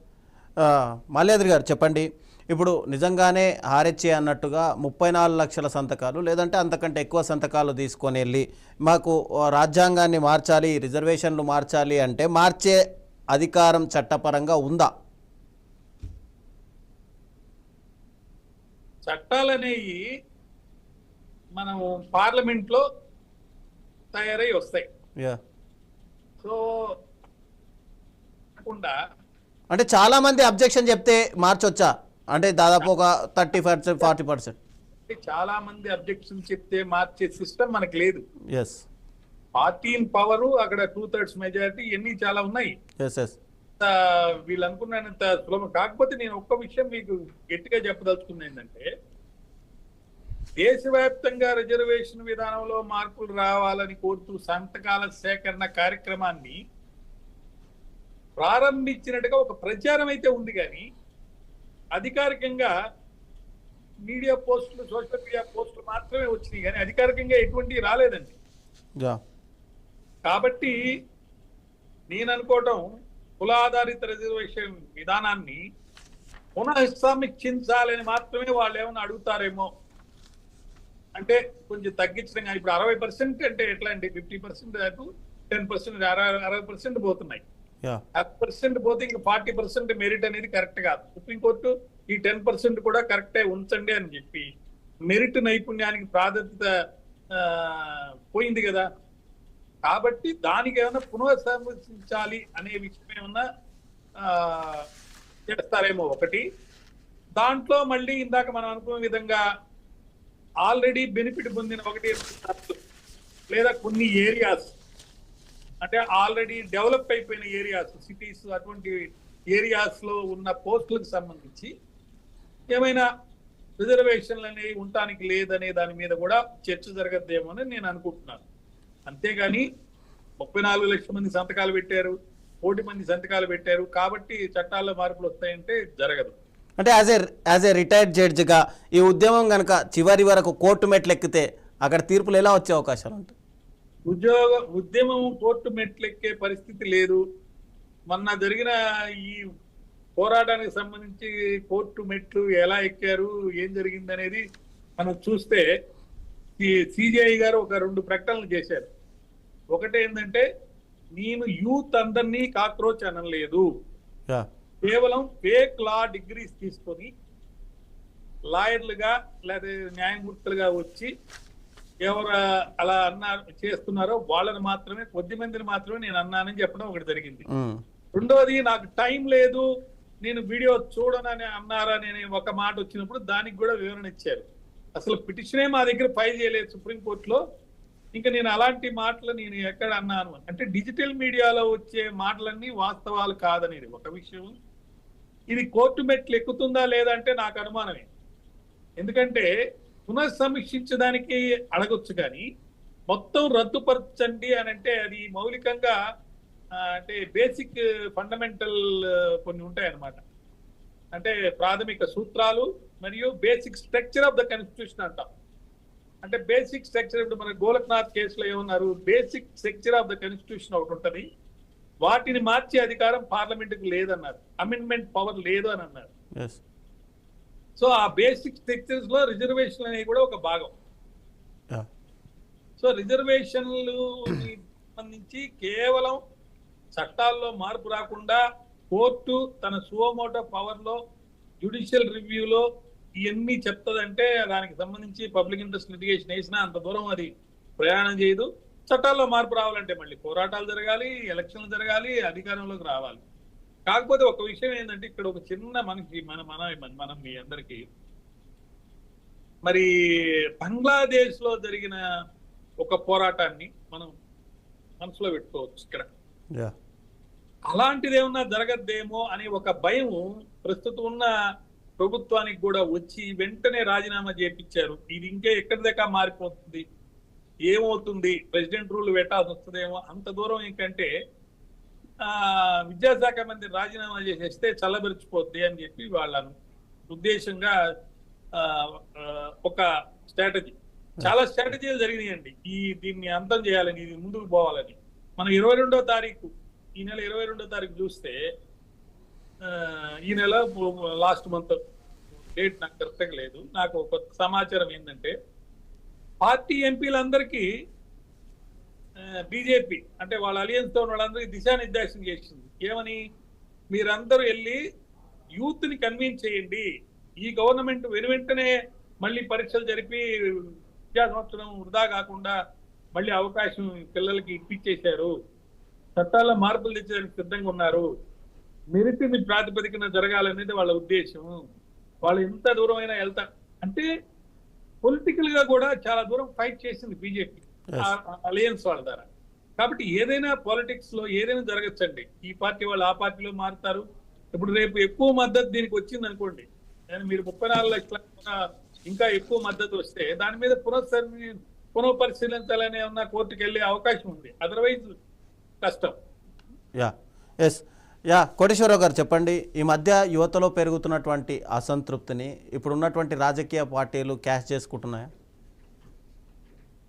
మాల్యాద్రి గారు చెప్పండి. ఇప్పుడు నిజంగానే ఆర్హెచ్ఏ అన్నట్టుగా 34 లక్షల సంతకాలు లేదంటే అంతకంటే ఎక్కువ సంతకాలు తీసుకొని వెళ్ళి మాకు రాజ్యాంగాన్ని మార్చాలి, రిజర్వేషన్లు మార్చాలి అంటే మార్చే అధికారం చట్టపరంగా ఉందా? చట్టాలనేవి మనం పార్లమెంట్లో తయారై వస్తాయి. సో కాకుండా అంటే చాలా మంది అబ్జెక్షన్ చెప్తే మార్చొచ్చా? అంటే దాదాపు ఒక 30%, 40%. చాలా మంది అబ్జెక్షన్ చెప్తే మార్చే సిస్టమ్ మనకు లేదు. ఎస్, పార్టీ ఇన్ పవర్, అక్కడ 2/3 మెజారిటీ ఇవన్నీ చాలా ఉన్నాయి. ఎస్ ఎస్ వీళ్ళు అనుకున్నంత సులభం కాకపోతే నేను ఒక్క విషయం మీకు గట్టిగా చెప్పదలుచుకుంది ఏంటంటే, దేశవ్యాప్తంగా రిజర్వేషన్ విధానంలో మార్పులు రావాలని కోరుతూ సంతకాల సేకరణ కార్యక్రమాన్ని ప్రారంభించినట్టుగా ఒక ప్రచారం అయితే ఉంది, కానీ అధికారికంగా మీడియా పోస్టులు, సోషల్ మీడియా పోస్టులు మాత్రమే వచ్చినాయి, కానీ అధికారికంగా ఎటువంటి రాలేదండి. కాబట్టి నేను అనుకోవటం, కులాధారిత రిజర్వేషన్ విధానాన్ని పునఃసమీక్షించాలని మాత్రమే వాళ్ళు ఏమైనా అడుగుతారేమో. అంటే కొంచెం తగ్గించడం, కానీ ఇప్పుడు 60% అంటే ఎట్లా అండి? 50% దాటు 10%, 60% పోతున్నాయి. 60% పోతే ఇంకా 40% మెరిట్ అనేది కరెక్ట్ కాదు. సుప్రీంకోర్టు ఈ 10% కూడా కరెక్టే ఉంచండి అని చెప్పి మెరిట్ నైపుణ్యానికి ప్రాధాన్యత పోయింది కదా. కాబట్టి దానికి ఏమైనా పునఃసమీక్షించాలి అనే విషయం ఏమన్నా చేస్తారేమో ఒకటి. దాంట్లో మళ్ళీ ఇందాక మనం అనుకున్న విధంగా ఆల్రెడీ బెనిఫిట్ పొందిన 1 లేదా కొన్ని ఏరియాస్, అంటే ఆల్రెడీ డెవలప్ అయిపోయిన ఏరియాస్, సిటీస్, అటువంటి ఏరియాస్ లో ఉన్న పోస్టులకు సంబంధించి ఏమైనా రిజర్వేషన్లు అనేవి ఉండటానికి లేదనే దాని మీద కూడా చర్చ జరగద్దేమో అని నేను అనుకుంటున్నాను. అంతేగాని 34 లక్షల మంది సంతకాలు పెట్టారు, 1 మంది సంతకాలు పెట్టారు కాబట్టి చట్టాల్లో మార్పులు వస్తాయంటే జరగదు. అంటే యాజ్ ఏ రిటైర్డ్ జడ్జిగా ఈ ఉద్యమం కనుక చివరి వరకు కోర్టు మెట్లు ఎక్కితే అక్కడ తీర్పులు ఎలా వచ్చే అవకాశాలు ఉంటాయి? ఉద్యమం కోర్టు మెట్లెక్కే పరిస్థితి లేదు. మొన్న జరిగిన ఈ పోరాటానికి సంబంధించి కోర్టు మెట్లు ఎలా ఎక్కారు, ఏం జరిగింది అనేది మనం చూస్తే, సిజేఐ గారు ఒక 2 ప్రకటనలు చేశారు. ఒకటి ఏంటంటే, నేను యూత్ అందరినీ కాక్రోచ్ అనలేదు, కేవలం ఫేక్ లా డిగ్రీస్ తీసుకొని లాయర్లుగా లేదా న్యాయమూర్తులుగా వచ్చి ఎవరు అలా చేస్తున్నారో వాళ్ళని మాత్రమే, కొద్ది మందిని మాత్రమే నేను అన్నానని చెప్పడం ఒకటి జరిగింది. రెండోది, నాకు టైం లేదు, నేను వీడియో చూడనని అన్నారని ఒక మాట వచ్చినప్పుడు దానికి కూడా వివరణ ఇచ్చారు. అసలు పిటిషనే మా దగ్గర ఫైల్ చేయలేదు సుప్రీంకోర్టులో, ఇంకా నేను అలాంటి మాటలు నేను ఎక్కడ అన్నాను అంటే, డిజిటల్ మీడియాలో వచ్చే మాటలన్నీ వాస్తవాలు కాదనేది ఒక విషయం. ఇది కోర్టు మెట్లు ఎక్కుతుందా లేదా అంటే నాకు అనుమానమే. ఎందుకంటే పునఃసమీక్షించడానికి అడగొచ్చు, కానీ మొత్తం రద్దుపరచండి అని అంటే అది మౌలికంగా అంటే బేసిక్ ఫండమెంటల్ కొన్ని ఉంటాయి అన్నమాట. అంటే ప్రాథమిక సూత్రాలు మరియు basic structure of the constitution అంటాం. అంటే బేసిక్ స్ట్రక్చర్, ఇప్పుడు మన గోలక్నాథ్ కేసులో ఏమన్నారు, basic structure of the constitution ఒకటి ఉంటుంది, వాటిని మార్చే అధికారం పార్లమెంటుకు లేదన్నారు, అమెండ్మెంట్ పవర్ లేదు అని అన్నారు. సో ఆ బేసిక్ స్ట్రక్చర్స్ లో రిజర్వేషన్ అనేవి కూడా ఒక భాగం. Yeah. సో రిజర్వేషన్లు సంబంధించి కేవలం చట్టాల్లో మార్పు రాకుండా కోర్టు తన సువోమోటో పవర్ లో జ్యుడిషియల్ రివ్యూలో ఇవన్నీ చెప్తుందంటే దానికి సంబంధించి పబ్లిక్ ఇంట్రెస్ట్ లిటిగేషన్ వేసినా అంత దూరం అది ప్రయాణం చేయదు. చట్టాల్లో మార్పు రావాలంటే మళ్ళీ పోరాటాలు జరగాలి, ఎలక్షన్లు జరగాలి, అధికారంలోకి రావాలి. కాకపోతే ఒక విషయం ఏంటంటే ఇక్కడ ఒక చిన్న మనకి మనం మీ అందరికీ మరి బంగ్లాదేశ్ లో జరిగిన ఒక పోరాటాన్ని మనం మనసులో పెట్టుకోవచ్చు. ఇక్కడ Yeah. అలాంటిది ఏమన్నా జరగద్దేమో అనే ఒక భయం ప్రస్తుతం ఉన్న ప్రభుత్వానికి కూడా వచ్చి వెంటనే రాజీనామా చేపించారు. ఇది ఇంకా ఎక్కడి దాకా మారిపోతుంది, ఏమవుతుంది, ప్రెసిడెంట్ రూల్ పెట్టాల్సి వస్తుందేమో, అంత దూరం ఇంకంటే విద్యాశాఖ మంత్రి రాజీనామా చేసేస్తే చల్లబెరిచిపోద్ది అని చెప్పి వాళ్ళ ఉద్దేశంగా ఒక స్ట్రాటజీ. చాలా స్ట్రాటజీలు జరిగినాయండి దీన్ని అంతం చేయాలని, ఇది ముందుకు పోవాలని. మనం 22వ తారీఖు, ఈ నెల 22వ తారీఖు చూస్తే ఈ నెల లాస్ట్ మంత్ డేట్ నాకు కరెక్ట్గా లేదు, నాకు ఒక సమాచారం ఏంటంటే పార్టీ ఎంపీలందరికీ బీజేపీ అంటే వాళ్ళ అలియన్స్ తో వాళ్ళందరికీ దిశానిర్దేశం చేసింది. ఏమని, మీరందరూ వెళ్ళి యూత్ ని కన్విన్స్ చేయండి, ఈ గవర్నమెంట్ వెంటనే మళ్ళీ పరీక్షలు జరిపి విద్యా సంవత్సరం వృధా కాకుండా మళ్ళీ అవకాశం పిల్లలకి ఇప్పించేశారు, చట్టాల్లో మార్పులు తెచ్చేదానికి సిద్ధంగా ఉన్నారు, మెరిట్ ప్రాతిపదికన జరగాలనేది వాళ్ళ ఉద్దేశం. వాళ్ళు ఎంత దూరమైనా వెళ్తారు అంటే పొలిటికల్ గా కూడా చాలా దూరం ఫైట్ చేసింది బీజేపీ అలయన్స్ వాళ్ళ ద్వారా. కాబట్టి ఏదైనా పాలిటిక్స్ లో ఏదైనా జరగచ్చండి. ఈ పార్టీ వాళ్ళు ఆ పార్టీలో మారుతారు. ఇప్పుడు రేపు ఎక్కువ మద్దతు దీనికి వచ్చింది అనుకోండి, మీరు 34 లక్షల ఇంకా ఎక్కువ మద్దతు వస్తే దాని మీద పునఃపరిశీలించాలని ఏమన్నా కోర్టుకు వెళ్ళే అవకాశం ఉంది, అదర్వైజ్ కష్టం. కోటేశ్వరరావు గారు చెప్పండి, ఈ మధ్య యువతలో పెరుగుతున్నటువంటి అసంతృప్తిని ఇప్పుడున్నటువంటి రాజకీయ పార్టీలు క్యాష్ చేసుకుంటున్నాయా?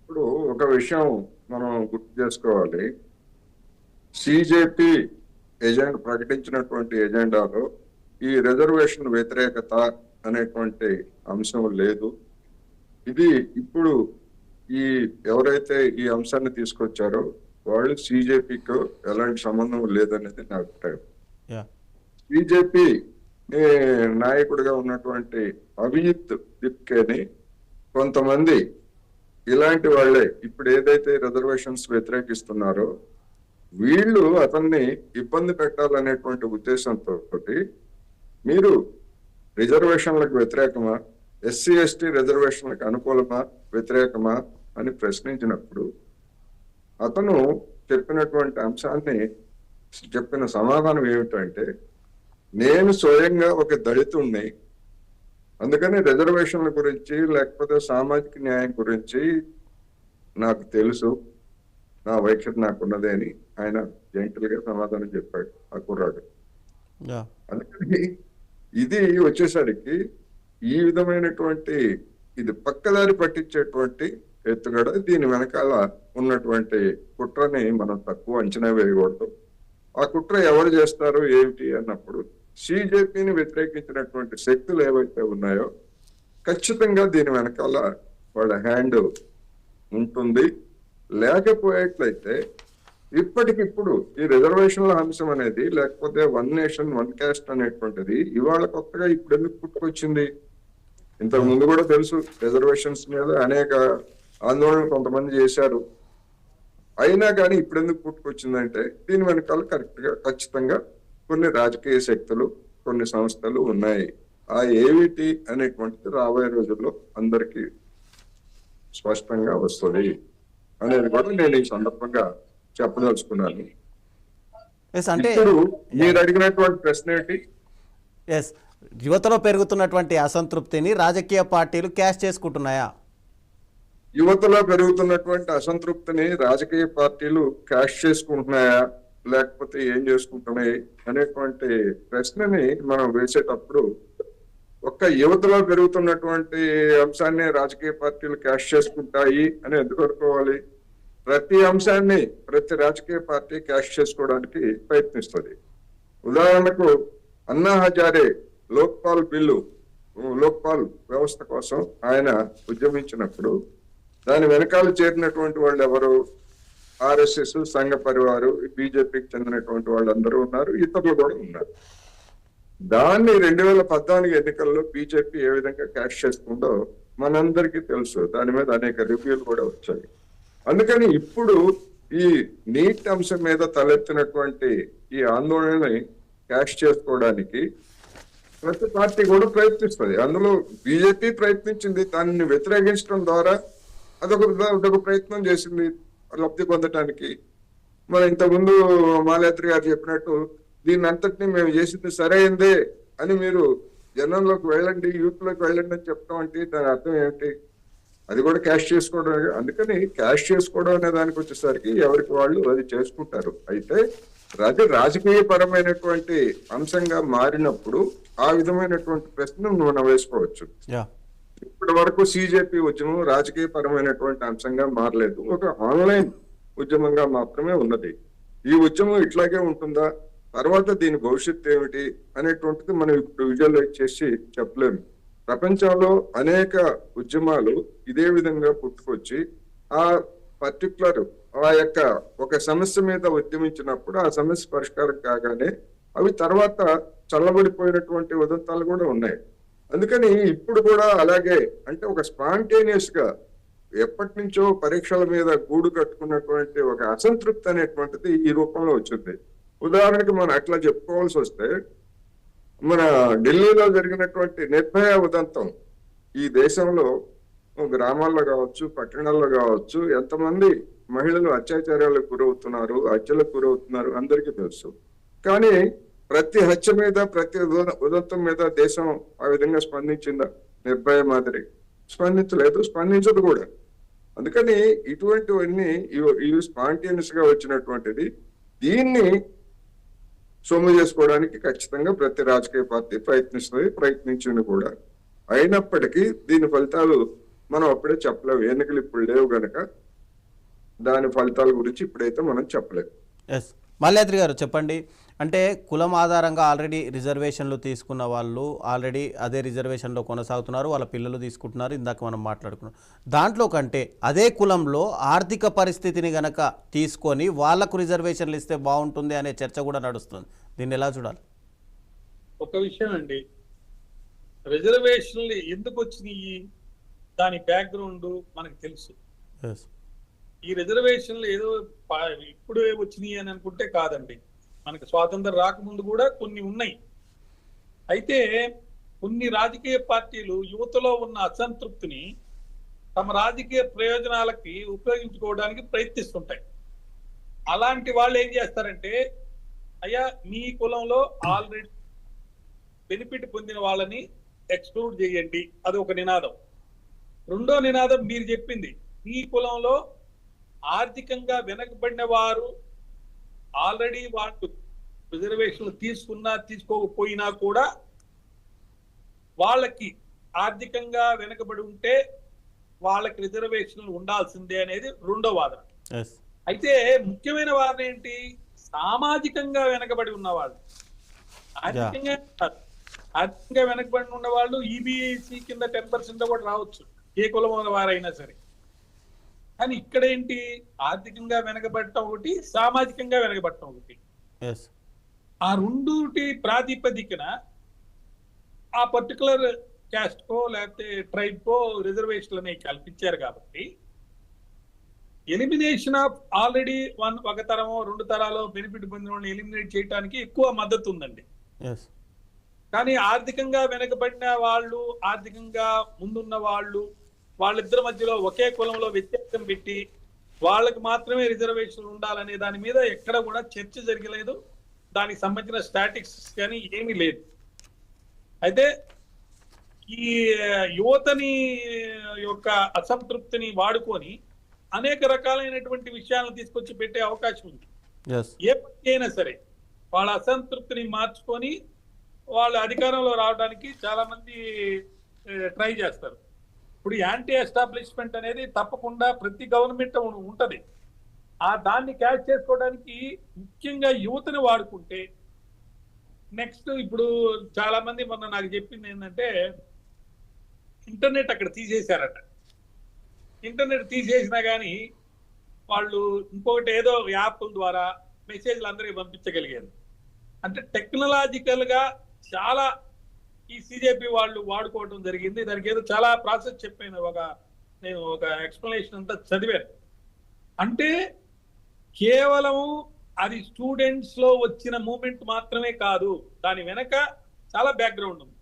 ఇప్పుడు ఒక విషయం మనం గుర్తు చేసుకోవాలి. సిజేపీ ఎజెండా ప్రకటించినటువంటి ఎజెండాలో ఈ రిజర్వేషన్ వ్యతిరేకత అనేటువంటి అంశం లేదు. ఇది ఇప్పుడు ఈ ఎవరైతే ఈ అంశాన్ని తీసుకొచ్చారో వాళ్ళు సిజేపీకి ఎలాంటి సంబంధం లేదనేది నా అభిప్రాయం. సిజేపీ నాయకుడిగా ఉన్నటువంటి అభిజిత్ దిప్కేని కొంతమంది ఇలాంటి వాళ్ళే ఇప్పుడు ఏదైతే రిజర్వేషన్స్ వ్యతిరేకిస్తున్నారో వీళ్ళు అతన్ని ఇబ్బంది పెట్టాలనేటువంటి ఉద్దేశంతో మీరు రిజర్వేషన్లకు వ్యతిరేకమా, ఎస్సీ ఎస్టీ రిజర్వేషన్లకు అనుకూలమా వ్యతిరేకమా అని ప్రశ్నించినప్పుడు అతను చెప్పినటువంటి అంశాన్ని చెప్పిన సమాధానం ఏమిటంటే, నేను స్వయంగా ఒక దళితుణ్ణి, అందుకని రిజర్వేషన్ల గురించి లేకపోతే సామాజిక న్యాయం గురించి నాకు తెలుసు, నా వైఖరి నాకున్నదే అని ఆయన జెంటల్ గా సమాధానం చెప్పాడు ఆ కుర్రాడు. అందుకని ఇది వచ్చేసరికి ఈ విధమైనటువంటి ఇది పక్కదారి పట్టించేటువంటి ఎత్తుగడ, దీని వెనకాల ఉన్నటువంటి కుట్రని మనం తక్కువ అంచనా వేయకూడదు. ఆ కుట్ర ఎవరు చేస్తారు ఏమిటి అన్నప్పుడు సిజేపీని వ్యతిరేకించినటువంటి శక్తులు ఏవైతే ఉన్నాయో ఖచ్చితంగా దీని వెనకాల వాళ్ళ హ్యాండ్ ఉంటుంది. లేకపోయేట్లయితే ఇప్పటికిప్పుడు ఈ రిజర్వేషన్ల అంశం అనేది లేకపోతే 1 నేషన్ 1 క్యాస్ట్ అనేటువంటిది ఇవాళ కొత్తగా ఇప్పుడు ఎందుకు పుట్టుకొచ్చింది? ఇంతకు ముందు కూడా తెలుసు, రిజర్వేషన్స్ మీద అనేక ఆందోళన కొంతమంది చేశారు. అయినా కానీ ఇప్పుడు ఎందుకు పుట్టుకొచ్చిందంటే దీని వెనకాల ఖచ్చితంగా కొన్ని రాజకీయ శక్తులు, కొన్ని సంస్థలు ఉన్నాయి. ఆ ఏమిటి అనేటువంటిది రాబోయే రోజుల్లో అందరికీ స్పష్టంగా వస్తుంది అనేది కూడా నేను ఈ సందర్భంగా చెప్పదలుచుకున్నాను. ఇప్పుడు మీరు అడిగినటువంటి ప్రశ్న ఏంటి? యువతలో పెరుగుతున్నటువంటి అసంతృప్తిని రాజకీయ పార్టీలు క్యాష్ చేసుకుంటున్నాయా? యువతలో పెరుగుతున్నటువంటి అసంతృప్తిని రాజకీయ పార్టీలు క్యాష్ చేసుకుంటున్నాయా లేకపోతే ఏం చేసుకుంటున్నాయి అనేటువంటి ప్రశ్నని మనం వేసేటప్పుడు ఒక్క యువతలో పెరుగుతున్నటువంటి అంశాన్ని రాజకీయ పార్టీలు క్యాష్ చేసుకుంటాయి అని ఎందుకు అనుకోవాలి? ప్రతి అంశాన్ని ప్రతి రాజకీయ పార్టీ క్యాష్ చేసుకోవడానికి ప్రయత్నిస్తుంది. ఉదాహరణకు అన్నా హజారే లోక్పాల్ బిల్లు లోక్పాల్ వ్యవస్థ కోసం ఆయన ఉద్యమించినప్పుడు దాని వెనకాల చేరినటువంటి వాళ్ళు ఎవరు? ఆర్ఎస్ఎస్, సంఘ పరివారు, బీజేపీకి చెందినటువంటి వాళ్ళందరూ ఉన్నారు, ఇతరులు కూడా ఉన్నారు. దాన్ని 2014 ఎన్నికల్లో బీజేపీ ఏ విధంగా క్యాష్ చేసుకుందో మనందరికీ తెలుసు. దాని మీద అనేక రివ్యూలు కూడా వచ్చాయి. అందుకని ఇప్పుడు ఈ నీట్ అంశం మీద తలెత్తినటువంటి ఈ ఆందోళనని క్యాష్ చేసుకోవడానికి ప్రతి పార్టీ కూడా ప్రయత్నిస్తుంది. అందులో బీజేపీ ప్రయత్నించింది, దాన్ని వ్యతిరేకించడం ద్వారా అదొక ప్రయత్నం చేసింది లబ్ధి పొందటానికి. మరి ఇంతకుముందు మాలాద్రి గారు చెప్పినట్టు దీన్ని అంతటినీ మేము చేసింది సరైందే అని మీరు జనంలోకి వెళ్ళండి, యూత్ లోకి వెళ్ళండి అని చెప్తాం అంటే దాని అర్థం ఏమిటి? అది కూడా క్యాష్ చేసుకోవడం. అందుకని క్యాష్ చేసుకోవడం అనే దానికి వచ్చేసరికి ఎవరికి వాళ్ళు అది చేసుకుంటారు. అయితే అది రాజకీయ పరమైనటువంటి అంశంగా మారినప్పుడు ఆ విధమైనటువంటి ప్రశ్న మనం వేసుకోవచ్చు. ఇప్పటి వరకు సిజేపీ ఉద్యమం రాజకీయ పరమైనటువంటి అంశంగా మారలేదు, ఒక ఆన్లైన్ ఉద్యమంగా మాత్రమే ఉన్నది. ఈ ఉద్యమం ఇట్లాగే ఉంటుందా, తర్వాత దీని భవిష్యత్తు ఏమిటి అనేటువంటిది మనం ఇప్పుడు విజువలైజ్ చేసి చెప్పలేము. ప్రపంచంలో అనేక ఉద్యమాలు ఇదే విధంగా పుట్టుకొచ్చి ఆ పర్టికులర్ ఆ యొక్క ఒక సమస్య మీద ఉద్యమించినప్పుడు ఆ సమస్య పరిష్కారం కాగానే అవి తర్వాత చల్లబడిపోయినటువంటి ఉదంతాలు కూడా ఉన్నాయి. అందుకని ఇప్పుడు కూడా అలాగే, అంటే ఒక స్పాంటేనియస్ గా ఎప్పటి నుంచో పరీక్షల మీద గూడు కట్టుకున్నటువంటి ఒక అసంతృప్తి అనేటువంటిది ఈ రూపంలో వచ్చింది. ఉదాహరణకి మనం అట్లా చెప్పుకోవాల్సి వస్తే, మన ఢిల్లీలో జరిగినటువంటి నిర్భయ ఉదంతం ఈ దేశంలో గ్రామాల్లో కావచ్చు, పట్టణాల్లో కావచ్చు, ఎంతమంది మహిళలు అత్యాచారాలకు గురవుతున్నారు, హత్యలకు గురవుతున్నారు అందరికీ తెలుసు. కానీ ప్రతి హత్య మీద, ప్రతి ఉదంతం మీద దేశం ఆ విధంగా స్పందించిందా? నిర్భయ మాదిరి స్పందించలేదు, స్పందించదు కూడా. అందుకని ఇటువంటివన్నీ ఇవి స్పాంటేనియస్ గా వచ్చినటువంటిది. దీన్ని సొమ్ము చేసుకోవడానికి ఖచ్చితంగా ప్రతి రాజకీయ పార్టీ ప్రయత్నించింది కూడా. అయినప్పటికీ దీని ఫలితాలు మనం అప్పుడే చెప్పలేము. ఎన్నికలు ఇప్పుడు లేవు గనక దాని ఫలితాల గురించి ఇప్పుడైతే మనం చెప్పలేము. ఎస్ మాల్యాద్రి గారు చెప్పండి. అంటే కులం ఆధారంగా ఆల్రెడీ రిజర్వేషన్లు తీసుకున్న వాళ్ళు ఆల్రెడీ అదే రిజర్వేషన్లో కొనసాగుతున్నారు, వాళ్ళ పిల్లలు తీసుకుంటున్నారు. ఇందాక మనం మాట్లాడుకున్నాం. దాంట్లో కంటే అదే కులంలో ఆర్థిక పరిస్థితిని గనక తీసుకొని వాళ్లకు రిజర్వేషన్లు ఇస్తే బాగుంటుంది అనే చర్చ కూడా నడుస్తుంది. దీన్ని ఎలా చూడాలి? ఒక విషయం అండి, రిజర్వేషన్లు ఎందుకు వచ్చినాయి దాని బ్యాక్గ్రౌండ్ మనకు తెలుసు. ఈ రిజర్వేషన్లు ఏదో ఇప్పుడు వచ్చినాయి అని అనుకుంటే కాదండి. మనకు స్వాతంత్రం రాకముందు కూడా కొన్ని ఉన్నాయి. అయితే కొన్ని రాజకీయ పార్టీలు యువతలో ఉన్న అసంతృప్తిని తమ రాజకీయ ప్రయోజనాలకి ఉపయోగించుకోవడానికి ప్రయత్నిస్తుంటాయి. అలాంటి వాళ్ళు ఏం చేస్తారంటే, అయ్యా మీ కులంలో ఆల్రెడీ బెనిఫిట్ పొందిన వాళ్ళని ఎక్స్క్లూడ్ చేయండి, అది ఒక నినాదం. రెండో నినాదం మీరు చెప్పింది, మీ కులంలో ఆర్థికంగా వెనకబడిన వారు ఆల్రెడీ వాళ్ళు రిజర్వేషన్లు తీసుకున్నా తీసుకోకపోయినా కూడా వాళ్ళకి ఆర్థికంగా వెనకబడి ఉంటే వాళ్ళకి రిజర్వేషన్లు ఉండాల్సిందే అనేది రెండో వాదన. అయితే ముఖ్యమైన వాదన ఏంటి? సామాజికంగా వెనకబడి ఉన్నవాళ్ళు, ఆర్థికంగా వెనకబడి ఉన్న వాళ్ళు ఈబీసీ కింద 10% కూడా రావచ్చు, ఏ కులం వారైనా సరే. కానీ ఇక్కడ ఏంటి, ఆర్థికంగా వెనకబడటం ఒకటి, సామాజికంగా వెనకబడటం ఒకటి. ఆ రెండుటి ప్రాతిపదికన ఆ పర్టికులర్ క్యాస్ట్ కో లేకపోతే ట్రైబ్ కో రిజర్వేషన్లు అనేవి కల్పించారు. కాబట్టి ఎలిమినేషన్ ఆఫ్ ఆల్రెడీ ఒక తరమో రెండు తరాలో బెనిఫిట్ పొందిన వాళ్ళని ఎలిమినేట్ చేయడానికి ఎక్కువ మద్దతు ఉందండి. కానీ ఆర్థికంగా వెనకబడిన వాళ్ళు, ఆర్థికంగా ముందున్న వాళ్ళు, వాళ్ళిద్దరి మధ్యలో ఒకే కులంలో వ్యత్యాసం పెట్టి వాళ్ళకి మాత్రమే రిజర్వేషన్ ఉండాలనే దాని మీద ఎక్కడ కూడా చర్చ జరగలేదు. దానికి సంబంధించిన స్టాటిక్స్ కానీ ఏమీ లేదు. అయితే ఈ యువతని యొక్క అసంతృప్తిని వాడుకొని అనేక రకాలైనటువంటి విషయాలను తీసుకొచ్చి పెట్టే అవకాశం ఉంది. ఏ పార్టీ అయినా సరే వాళ్ళ అసంతృప్తిని మార్చుకొని వాళ్ళ అధికారంలో రావడానికి చాలా మంది ట్రై చేస్తారు. ఇప్పుడు యాంటీ ఎస్టాబ్లిష్మెంట్ అనేది తప్పకుండా ప్రతి గవర్నమెంట్ ఉంటది. దాన్ని క్యాచ్ చేసుకోవడానికి ముఖ్యంగా యువతని వాడుకుంటే నెక్స్ట్ ఇప్పుడు చాలా మంది మొన్న నాకు చెప్పింది ఏంటంటే, ఇంటర్నెట్ అక్కడ తీసేశారట. ఇంటర్నెట్ తీసేసినా కానీ వాళ్ళు ఇంకొకటి ఏదో యాప్ల ద్వారా మెసేజ్లు అందరికీ పంపించగలిగారు. అంటే టెక్నాలజికల్ గా చాలా ఈ సిజేపీ వాళ్ళు వాడుకోవడం జరిగింది. దానికి ఏదో చాలా ప్రాసెస్ చెప్పాను, నేను ఒక ఎక్స్ప్లెనేషన్ అంతా చదివాను. అంటే కేవలం అది స్టూడెంట్స్ లో వచ్చిన మూమెంట్ మాత్రమే కాదు, దాని వెనక చాలా బ్యాక్గ్రౌండ్ ఉంది.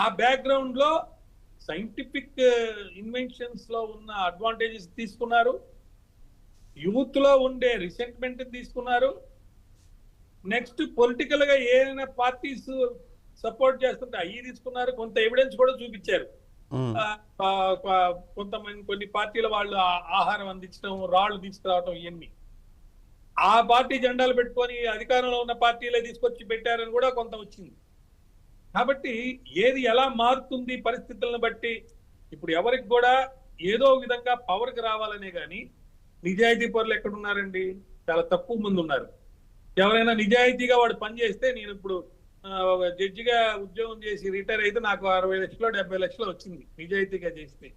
ఆ బ్యాక్గ్రౌండ్ లో సైంటిఫిక్ ఇన్వెన్షన్స్ లో ఉన్న అడ్వాంటేజెస్ తీసుకున్నారు, యూత్ లో ఉండే రిసెంట్మెంట్ తీసుకున్నారు, నెక్స్ట్ పొలిటికల్ గా ఏదైనా పార్టీస్ సపోర్ట్ చేస్తుంటే అవి తీసుకున్నారు, కొంత ఎవిడెన్స్ కూడా చూపించారు. కొంతమంది కొన్ని పార్టీల వాళ్ళు ఆహారం అందించడం, రాళ్లు తీసుకురావడం, ఇవన్నీ ఆ పార్టీ జెండాలు పెట్టుకొని అధికారంలో ఉన్న పార్టీలే తీసుకొచ్చి పెట్టారని కూడా కొంత వచ్చింది. కాబట్టి ఏది ఎలా మారుతుంది పరిస్థితులను బట్టి, ఇప్పుడు ఎవరికి కూడా ఏదో విధంగా పవర్కి రావాలనే కానీ నిజాయితీ పరులు ఎక్కడున్నారండి? చాలా తక్కువ మంది ఉన్నారు. ఎవరైనా నిజాయితీగా వాడు పని చేస్తే, నేను ఇప్పుడు ఒక జడ్జిగా ఉద్యోగం చేసి రిటైర్ అయితే నాకు 60 లక్షలు 70 లక్షలు వచ్చింది నిజాయితీగా చేస్తే.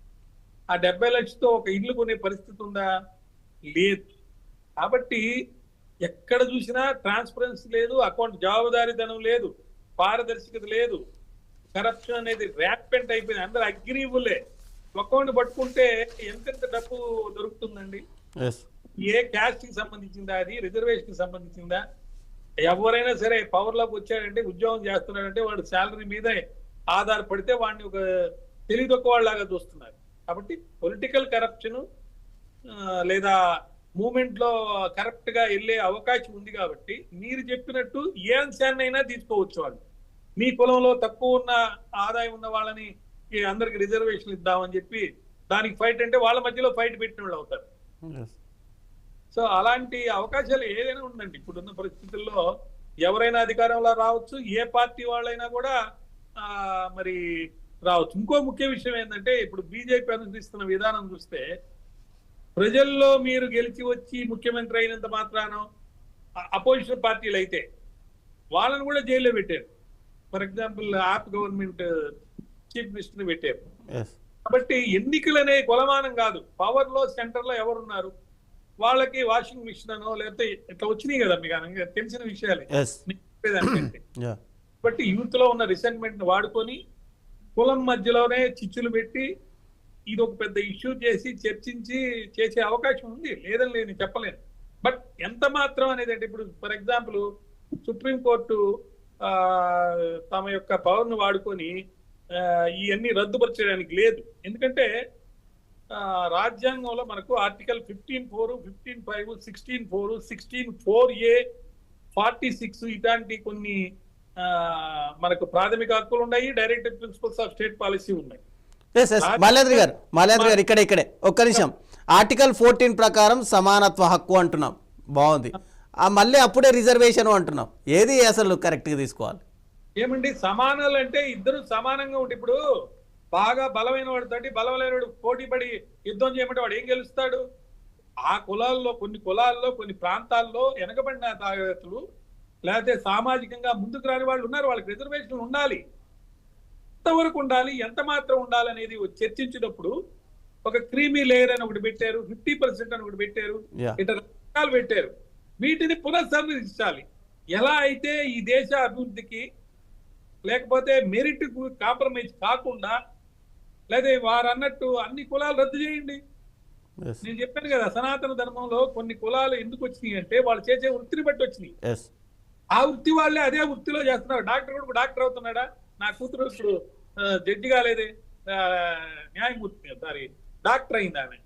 ఆ 70 లక్షలతో ఒక ఇల్లు కొనే పరిస్థితి ఉందా? లేదు. కాబట్టి ఎక్కడ చూసినా ట్రాన్స్పరెన్సీ లేదు, అకౌంట్ జవాబుదారీతనం లేదు, పారదర్శకత లేదు, కరప్షన్ అనేది ర్యాపెంట్ అయిపోయింది. అందరు అగ్రీబులే. అకౌంట్ పట్టుకుంటే ఎంతెంత డబ్బు దొరుకుతుందండి? ఏ క్యాస్ట్ కి సంబంధించిందా, అది రిజర్వేషన్ కి సంబంధించిందా? ఎవరైనా సరే పవర్ లోకి వచ్చాడంటే, ఉద్యోగం చేస్తున్నాడంటే వాడు శాలరీ మీద ఆధారపడితే వాడిని ఒక తెలివితక్కువలాగా చూస్తున్నారు. కాబట్టి పొలిటికల్ కరప్షన్ లేదా మూమెంట్ లో కరెక్ట్ గా వెళ్ళే అవకాశం ఉంది. కాబట్టి మీరు చెప్పినట్టు ఏ అంశాన్ని అయినా తీసుకోవచ్చు. వాళ్ళు మీ కులంలో తక్కువ ఉన్న ఆదాయం ఉన్న వాళ్ళని అందరికి రిజర్వేషన్ ఇద్దామని చెప్పి దానికి ఫైట్ అంటే వాళ్ళ మధ్యలో ఫైట్ పెట్టిన వాళ్ళు అవుతారు. సో అలాంటి అవకాశాలు ఏదైనా ఉందండి. ఇప్పుడున్న పరిస్థితుల్లో ఎవరైనా అధికారంలో రావచ్చు, ఏ పార్టీ వాళ్ళైనా కూడా మరి రావచ్చు. ఇంకో ముఖ్య విషయం ఏంటంటే, ఇప్పుడు బీజేపీ అనుసరిస్తున్న విధానం చూస్తే, ప్రజల్లో మీరు గెలిచి వచ్చి ముఖ్యమంత్రి అయినంత మాత్రాన అపోజిషన్ పార్టీలు అయితే వాళ్ళని కూడా జైల్లో పెట్టారు. For example AAP government chief minister పెట్టారు. కాబట్టి ఎన్నికలనే కొలమానం కాదు, పవర్ లో సెంటర్ లో ఎవరున్నారు వాళ్ళకి వాషింగ్ మిషన్ అనో లేకపోతే ఇట్లా వచ్చినాయి కదా, మీకు తెలిసిన విషయాలే చెప్పేదానికంటే. బట్టి యూత్ లో ఉన్న రిసెంట్మెంట్ వాడుకొని కులం మధ్యలోనే చిచ్చులు పెట్టి ఇది ఒక పెద్ద ఇష్యూ చేసి చర్చించి చేసే అవకాశం ఉంది, లేదని నేను చెప్పలేను. బట్ ఎంత మాత్రం అనేది అంటే, ఇప్పుడు ఫర్ ఎగ్జాంపుల్ సుప్రీంకోర్టు తమ యొక్క పవర్ ను వాడుకొని ఇవన్నీ రద్దుపరచడానికి లేదు. ఎందుకంటే రాజ్యాంగంలో మనకు ఆర్టికల్ 15(4), 15(5), 16(4), 16(4)A, 46 ఇట్లాంటి కొన్ని మనకు ప్రాథమిక హక్కులు ఉన్నాయి, directive principles of state policy ఉన్నాయి. మాల్యాద్రి గారు ఇక్కడే ఒక్క నిమిషం. ఆర్టికల్ 14 ప్రకారం సమానత్వ హక్కు అంటున్నాం, బాగుంది. మళ్ళీ అప్పుడే రిజర్వేషన్ అంటున్నాం. ఏది అసలు కరెక్ట్ గా తీసుకోవాలి? ఏమండి సమానాలు అంటే ఇద్దరు సమానంగా ఉంటే, ఇప్పుడు బాగా బలమైన వాడు తోటి బలమైన వాడు పోటీ పడి యుద్ధం చేయమంటే వాడు ఏం గెలుస్తాడు? ఆ కులాల్లో కొన్ని ప్రాంతాల్లో వెనకబడిన తరగతులు లేకపోతే సామాజికంగా ముందుకు రాని వాళ్ళు ఉన్నారు, వాళ్ళకి రిజర్వేషన్లు ఉండాలి. ఎంతవరకు ఉండాలి, ఎంత మాత్రం ఉండాలి అనేది చర్చించినప్పుడు ఒక క్రీమీ లేయర్ అని ఒకటి పెట్టారు, 50% అని ఒకటి పెట్టారు, ఇతర రకాలు పెట్టారు. వీటిని పునఃసమీక్షించాలి. ఎలా అయితే ఈ దేశ అభివృద్ధికి లేకపోతే మెరిట్ కాంప్రమైజ్ కాకుండా, లేదా వారు అన్నట్టు అన్ని కులాలు రద్దు చేయండి. నేను చెప్పాను కదా, సనాతన ధర్మంలో కొన్ని కులాలు ఎందుకు వచ్చినాయి అంటే వాళ్ళు చేసే వృత్తిని బట్టి వచ్చినాయి. ఆ వృత్తి వాళ్ళే అదే వృత్తిలో చేస్తున్నారు. డాక్టర్ కూడా డాక్టర్ అవుతున్నాడా? నా కూతురు ఇప్పుడు జడ్జి కాలేదే, న్యాయమూర్తి డాక్టర్ అయింది ఆమె.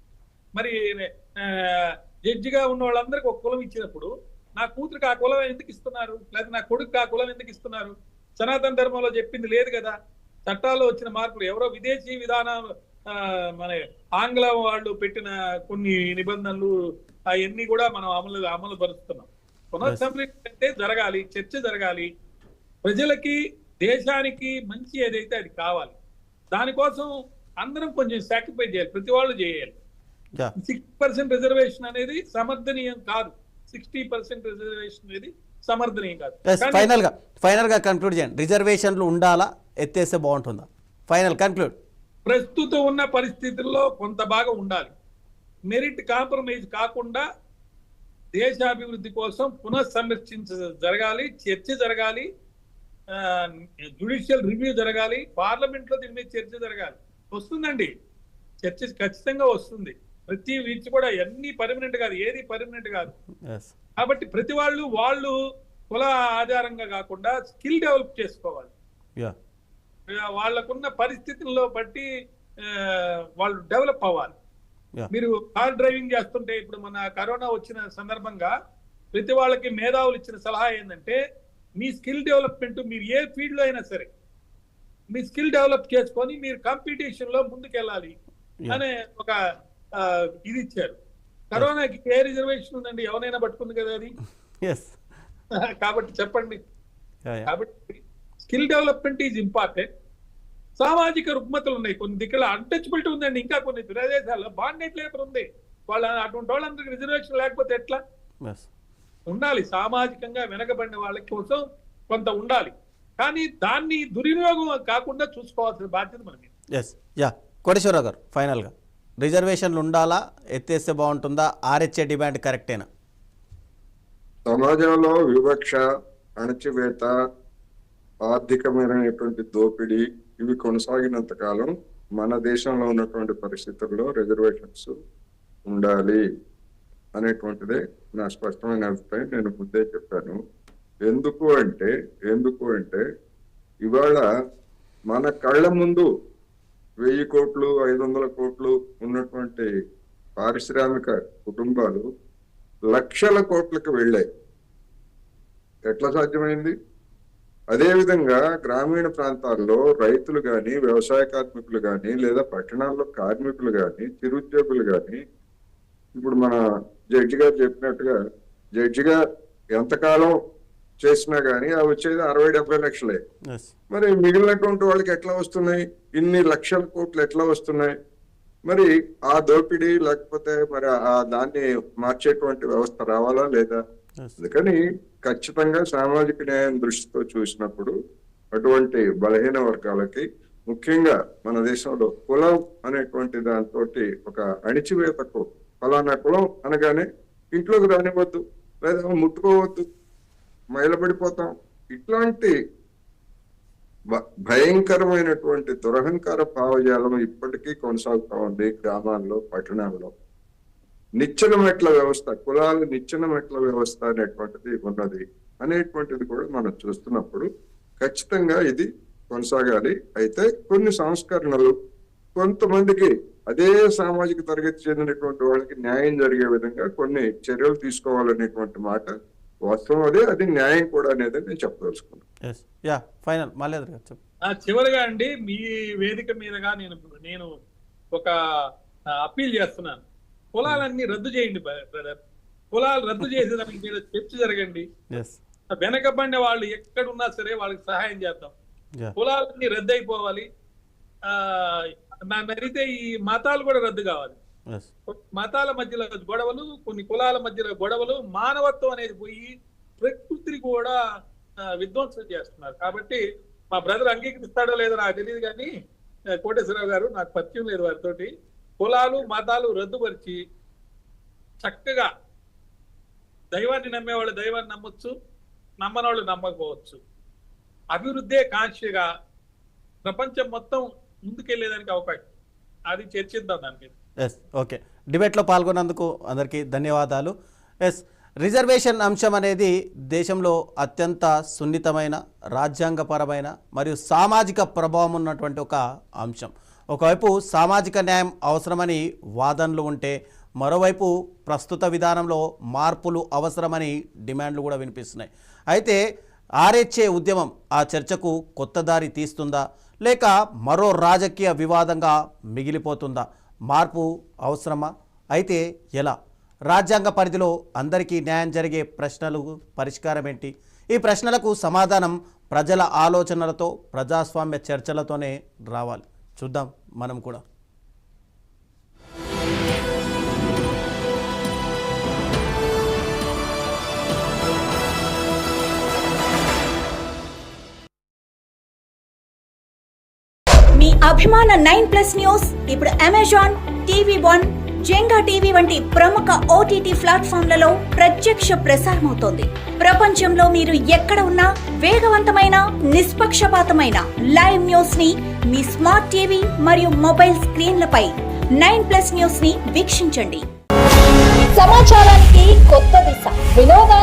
మరి జడ్జిగా ఉన్న వాళ్ళందరికీ ఒక కులం ఇచ్చినప్పుడు నా కూతురికి ఆ కులం ఎందుకు ఇస్తున్నారు, లేదా నా కొడుకు ఆ కులం ఎందుకు ఇస్తున్నారు? సనాతన ధర్మంలో చెప్పింది లేదు కదా. చట్టాల్లో వచ్చిన మార్పులు ఎవరో విదేశీ విధానాలు, మన ఆంగ్ల వాళ్ళు పెట్టిన కొన్ని నిబంధనలు అవన్నీ కూడా మనం అమలు పరుస్తున్నాం. పునఃసంప్రదింపు అంటే జరగాలి, చర్చ జరగాలి. ప్రజలకి దేశానికి మంచి ఏదైతే అది కావాలి. దానికోసం అందరం కొంచెం సాక్రిఫైస్ చేయాలి, ప్రతి వాళ్ళు చేయాలి. 60% రిజర్వేషన్ అనేది సమర్థనీయం కాదు. 60% రిజర్వేషన్ అనేది సమర్థనీయం కాదు. ఫైనల్ గా కన్క్లూడ్ చేయండి. రిజర్వేషన్లు ఉండాలా, ఎత్తేస్తే బాగుంటుందా? Final conclude. ప్రస్తుతం ఉన్న పరిస్థితుల్లో కొంత భాగం ఉండాలి. మెరిట్ కాంప్రమైజ్ కాకుండా దేశాభివృద్ధి కోసం పునఃసమీక్షించ జరగాలి, చర్చ జరగాలి, జ్యుడిషియల్ రివ్యూ జరగాలి, పార్లమెంట్ లో దీని మీద చర్చ జరగాలి. వస్తుందండి చర్చ, ఖచ్చితంగా వస్తుంది. ప్రతి వీచ్ కూడా అన్ని పర్మనెంట్ కాదు, ఏది పర్మనెంట్ కాదు. కాబట్టి ప్రతి వాళ్ళు కుల ఆధారంగా కాకుండా స్కిల్ డెవలప్ చేసుకోవాలి. వాళ్ళకున్న పరిస్థితుల్లో బట్టి వాళ్ళు డెవలప్ అవ్వాలి. మీరు కార్ డ్రైవింగ్ చేస్తుంటే ఇప్పుడు మన కరోనా వచ్చిన సందర్భంగా ప్రతి వాళ్ళకి మేధావులు ఇచ్చిన సలహా ఏంటంటే, మీ స్కిల్ డెవలప్మెంట్ మీరు ఏ ఫీల్డ్ లో అయినా సరే మీ స్కిల్ డెవలప్ చేసుకొని మీరు కాంపిటీషన్ లో ముందుకెళ్ళాలి అనే ఒక ఇది ఇచ్చారు. కరోనాకి ఏ రిజర్వేషన్ ఉందండి? ఎవరైనా పట్టుకుంది కదా అది. కాబట్టి చెప్పండి. కాబట్టి స్కిల్ డెవలప్మెంట్ ఈజ్ ఇంపార్టెంట్. సామాజిక రుగ్మతలు ఉన్నాయి, కొన్ని దిక్కుల అన్టచబిలిటీ ఉందండి. ఇంకా కొన్ని ప్రదేశాల్లో బాండెడ్ లేబర్ ఉంది. అటువంటి వాళ్ళందరికీ రిజర్వేషన్ లేకపోతే ఎట్లా? ఉండాలి. సామాజికంగా వెనకబడిన వాళ్ళ కోసం కొంత ఉండాలి, కానీ దాన్ని దుర్వినియోగం కాకుండా చూసుకోవాల్సిన బాధ్యత మన మీద. కోటేశ్వరరావు గారు, ఫైనల్గా రిజర్వేషన్లు ఉండాలా, ఎత్తేస్తే బాగుంటుందా? ఆర్హెచ్ఏ డిమాండ్ కరెక్టేనా? సమాజంలో వివక్ష, అణచివేత, ఆర్థికమైనటువంటి దోపిడీ ఇవి కొనసాగినంత కాలం మన దేశంలో ఉన్నటువంటి పరిస్థితుల్లో రిజర్వేషన్స్ ఉండాలి అనేటువంటిదే నా స్పష్టమైన అభిప్రాయం. నేను ముందే చెప్పాను. ఎందుకు అంటే ఇవాళ మన కళ్ళ ముందు 1000 కోట్లు 500 కోట్లు ఉన్నటువంటి పారిశ్రామిక కుటుంబాలు లక్షల కోట్లకు వెళ్ళాయి. ఎట్లా సాధ్యమైంది? అదేవిధంగా గ్రామీణ ప్రాంతాల్లో రైతులు కానీ, వ్యవసాయ కార్మికులు కానీ, లేదా పట్టణాల్లో కార్మికులు కానీ, చిరుద్యోగులు కానీ, ఇప్పుడు మన జడ్జి గారు చెప్పినట్టుగా జడ్జిగా ఎంతకాలం చేసినా కానీ అవి వచ్చేది 60-70 లక్షలే. మరి మిగిలినటువంటి వాళ్ళకి ఎట్లా వస్తున్నాయి? ఇన్ని లక్షల కోట్లు ఎట్లా వస్తున్నాయి? మరి ఆ దోపిడీ లేకపోతే మరి ఆ దాన్ని మార్చేటువంటి వ్యవస్థ రావాలా లేదా? అందుకని ఖచ్చితంగా సామాజిక న్యాయం దృష్టితో చూసినప్పుడు అటువంటి బలహీన వర్గాలకి, ముఖ్యంగా మన దేశంలో కులం అనేటువంటి దాంతో ఒక అణిచివేతకు, ఫలానా కులం అనగానే ఇంట్లోకి రానివ్వద్దు, లేదా ముట్టుకోవద్దు, మైలబడిపోతాం, ఇట్లాంటి భయంకరమైనటువంటి దురహంకార భావజాలం ఇప్పటికీ కొనసాగుతా ఉంది గ్రామాల్లో, పట్టణాల్లో. నిచ్చెన మెట్ల వ్యవస్థ, కులాల నిచ్చెన మెట్ల వ్యవస్థ అనేటువంటిది ఉన్నది అనేటువంటిది కూడా మనం చూస్తున్నప్పుడు ఖచ్చితంగా ఇది కొనసాగాలి. అయితే కొన్ని సంస్కరణలు, కొంతమందికి అదే సామాజిక తరగతి చెందినటువంటి వాళ్ళకి న్యాయం జరిగే విధంగా కొన్ని చర్యలు తీసుకోవాలనేటువంటి మాట వాస్తవం. అది న్యాయం కూడా అనేది నేను చెప్పదలుచుకున్నాను. చివరిగా అండి, మీ వేదిక మీదగా నేను ఒక అప్పీల్ చేస్తున్నాను. కులాలన్నీ రద్దు చేయండి బ్రదర్. కులాలు రద్దు చేసేదానికి మీరు చర్చ జరగండి. వెనకబడిన వాళ్ళు ఎక్కడున్నా సరే వాళ్ళకి సహాయం చేద్దాం. కులాలన్నీ రద్దు అయిపోవాలి. నన్ను అడిగితే ఈ మతాలు కూడా రద్దు కావాలి. మతాల మధ్యలో గొడవలు, కొన్ని కులాల మధ్యలో గొడవలు, మానవత్వం అనేది పోయి ప్రకృతిని కూడా విధ్వంసం చేస్తున్నారు. కాబట్టి మా బ్రదర్ అంగీకరిస్తాడో లేదో నాకు తెలియదు, కానీ కోటేశ్వరరావు గారు, నాకు పరిచయం లేదు వారితోటి, కులాలు మతాలు రద్దుపరిచి చక్కగా దైవాన్ని నమ్మేవాళ్ళు దైవాన్ని నమ్మొచ్చు, నమ్మనవాళ్ళు నమ్మకపోవచ్చు. అభివృద్ధే కాంక్షగా ప్రపంచం మొత్తం ముందుకెళ్లేదానికి అవకాశం, అది చర్చిద్దాం దాని మీద. ఓకే, డిబేట్లో పాల్గొన్నందుకు అందరికీ ధన్యవాదాలు. రిజర్వేషన్ అంశం అనేది దేశంలో అత్యంత సున్నితమైన, రాజ్యాంగపరమైన మరియు సామాజిక ప్రభావం ఉన్నటువంటి ఒక అంశం. ఒకవైపు సామాజిక న్యాయం అవసరమని వాదనలు ఉంటే, మరోవైపు ప్రస్తుత విధానంలో మార్పులు అవసరమని డిమాండ్లు కూడా వినిపిస్తున్నాయి. అయితే ఆర్హెచ్ఏ ఉద్యమం ఆ చర్చకు కొత్త దారి తీస్తుందా, లేక మరో రాజకీయ వివాదంగా మిగిలిపోతుందా? మార్పు అవసరమా? అయితే ఎలా? రాజ్యాంగ పరిధిలో అందరికీ న్యాయం జరిగే ప్రశ్నలు పరిష్కారం ఏంటి? ఈ ప్రశ్నలకు సమాధానం ప్రజల ఆలోచనలతో, ప్రజాస్వామ్య చర్చలతోనే రావాలి. చూద్దాం మనం కూడా. మీ అభిమాన 9+ న్యూస్ ఇప్పుడు అమెజాన్, TV1, జెంగా టీవీ వంటి ప్రముఖ OTT ప్లాట్ఫామ్లలో ప్రత్యక్ష ప్రసారమవుతోంది. ప్రపంచంలో మీరు ఎక్కడ ఉన్నా వేగవంతమైన, నిష్పక్షపాతమైన లైవ్ న్యూస్ ని మీ స్మార్ట్ టీవీ మరియు మొబైల్ స్క్రీన్లపై 9+ న్యూస్ ని వీక్షించండి. సమాచారానికి కొత్త దిశ, వినోదానికి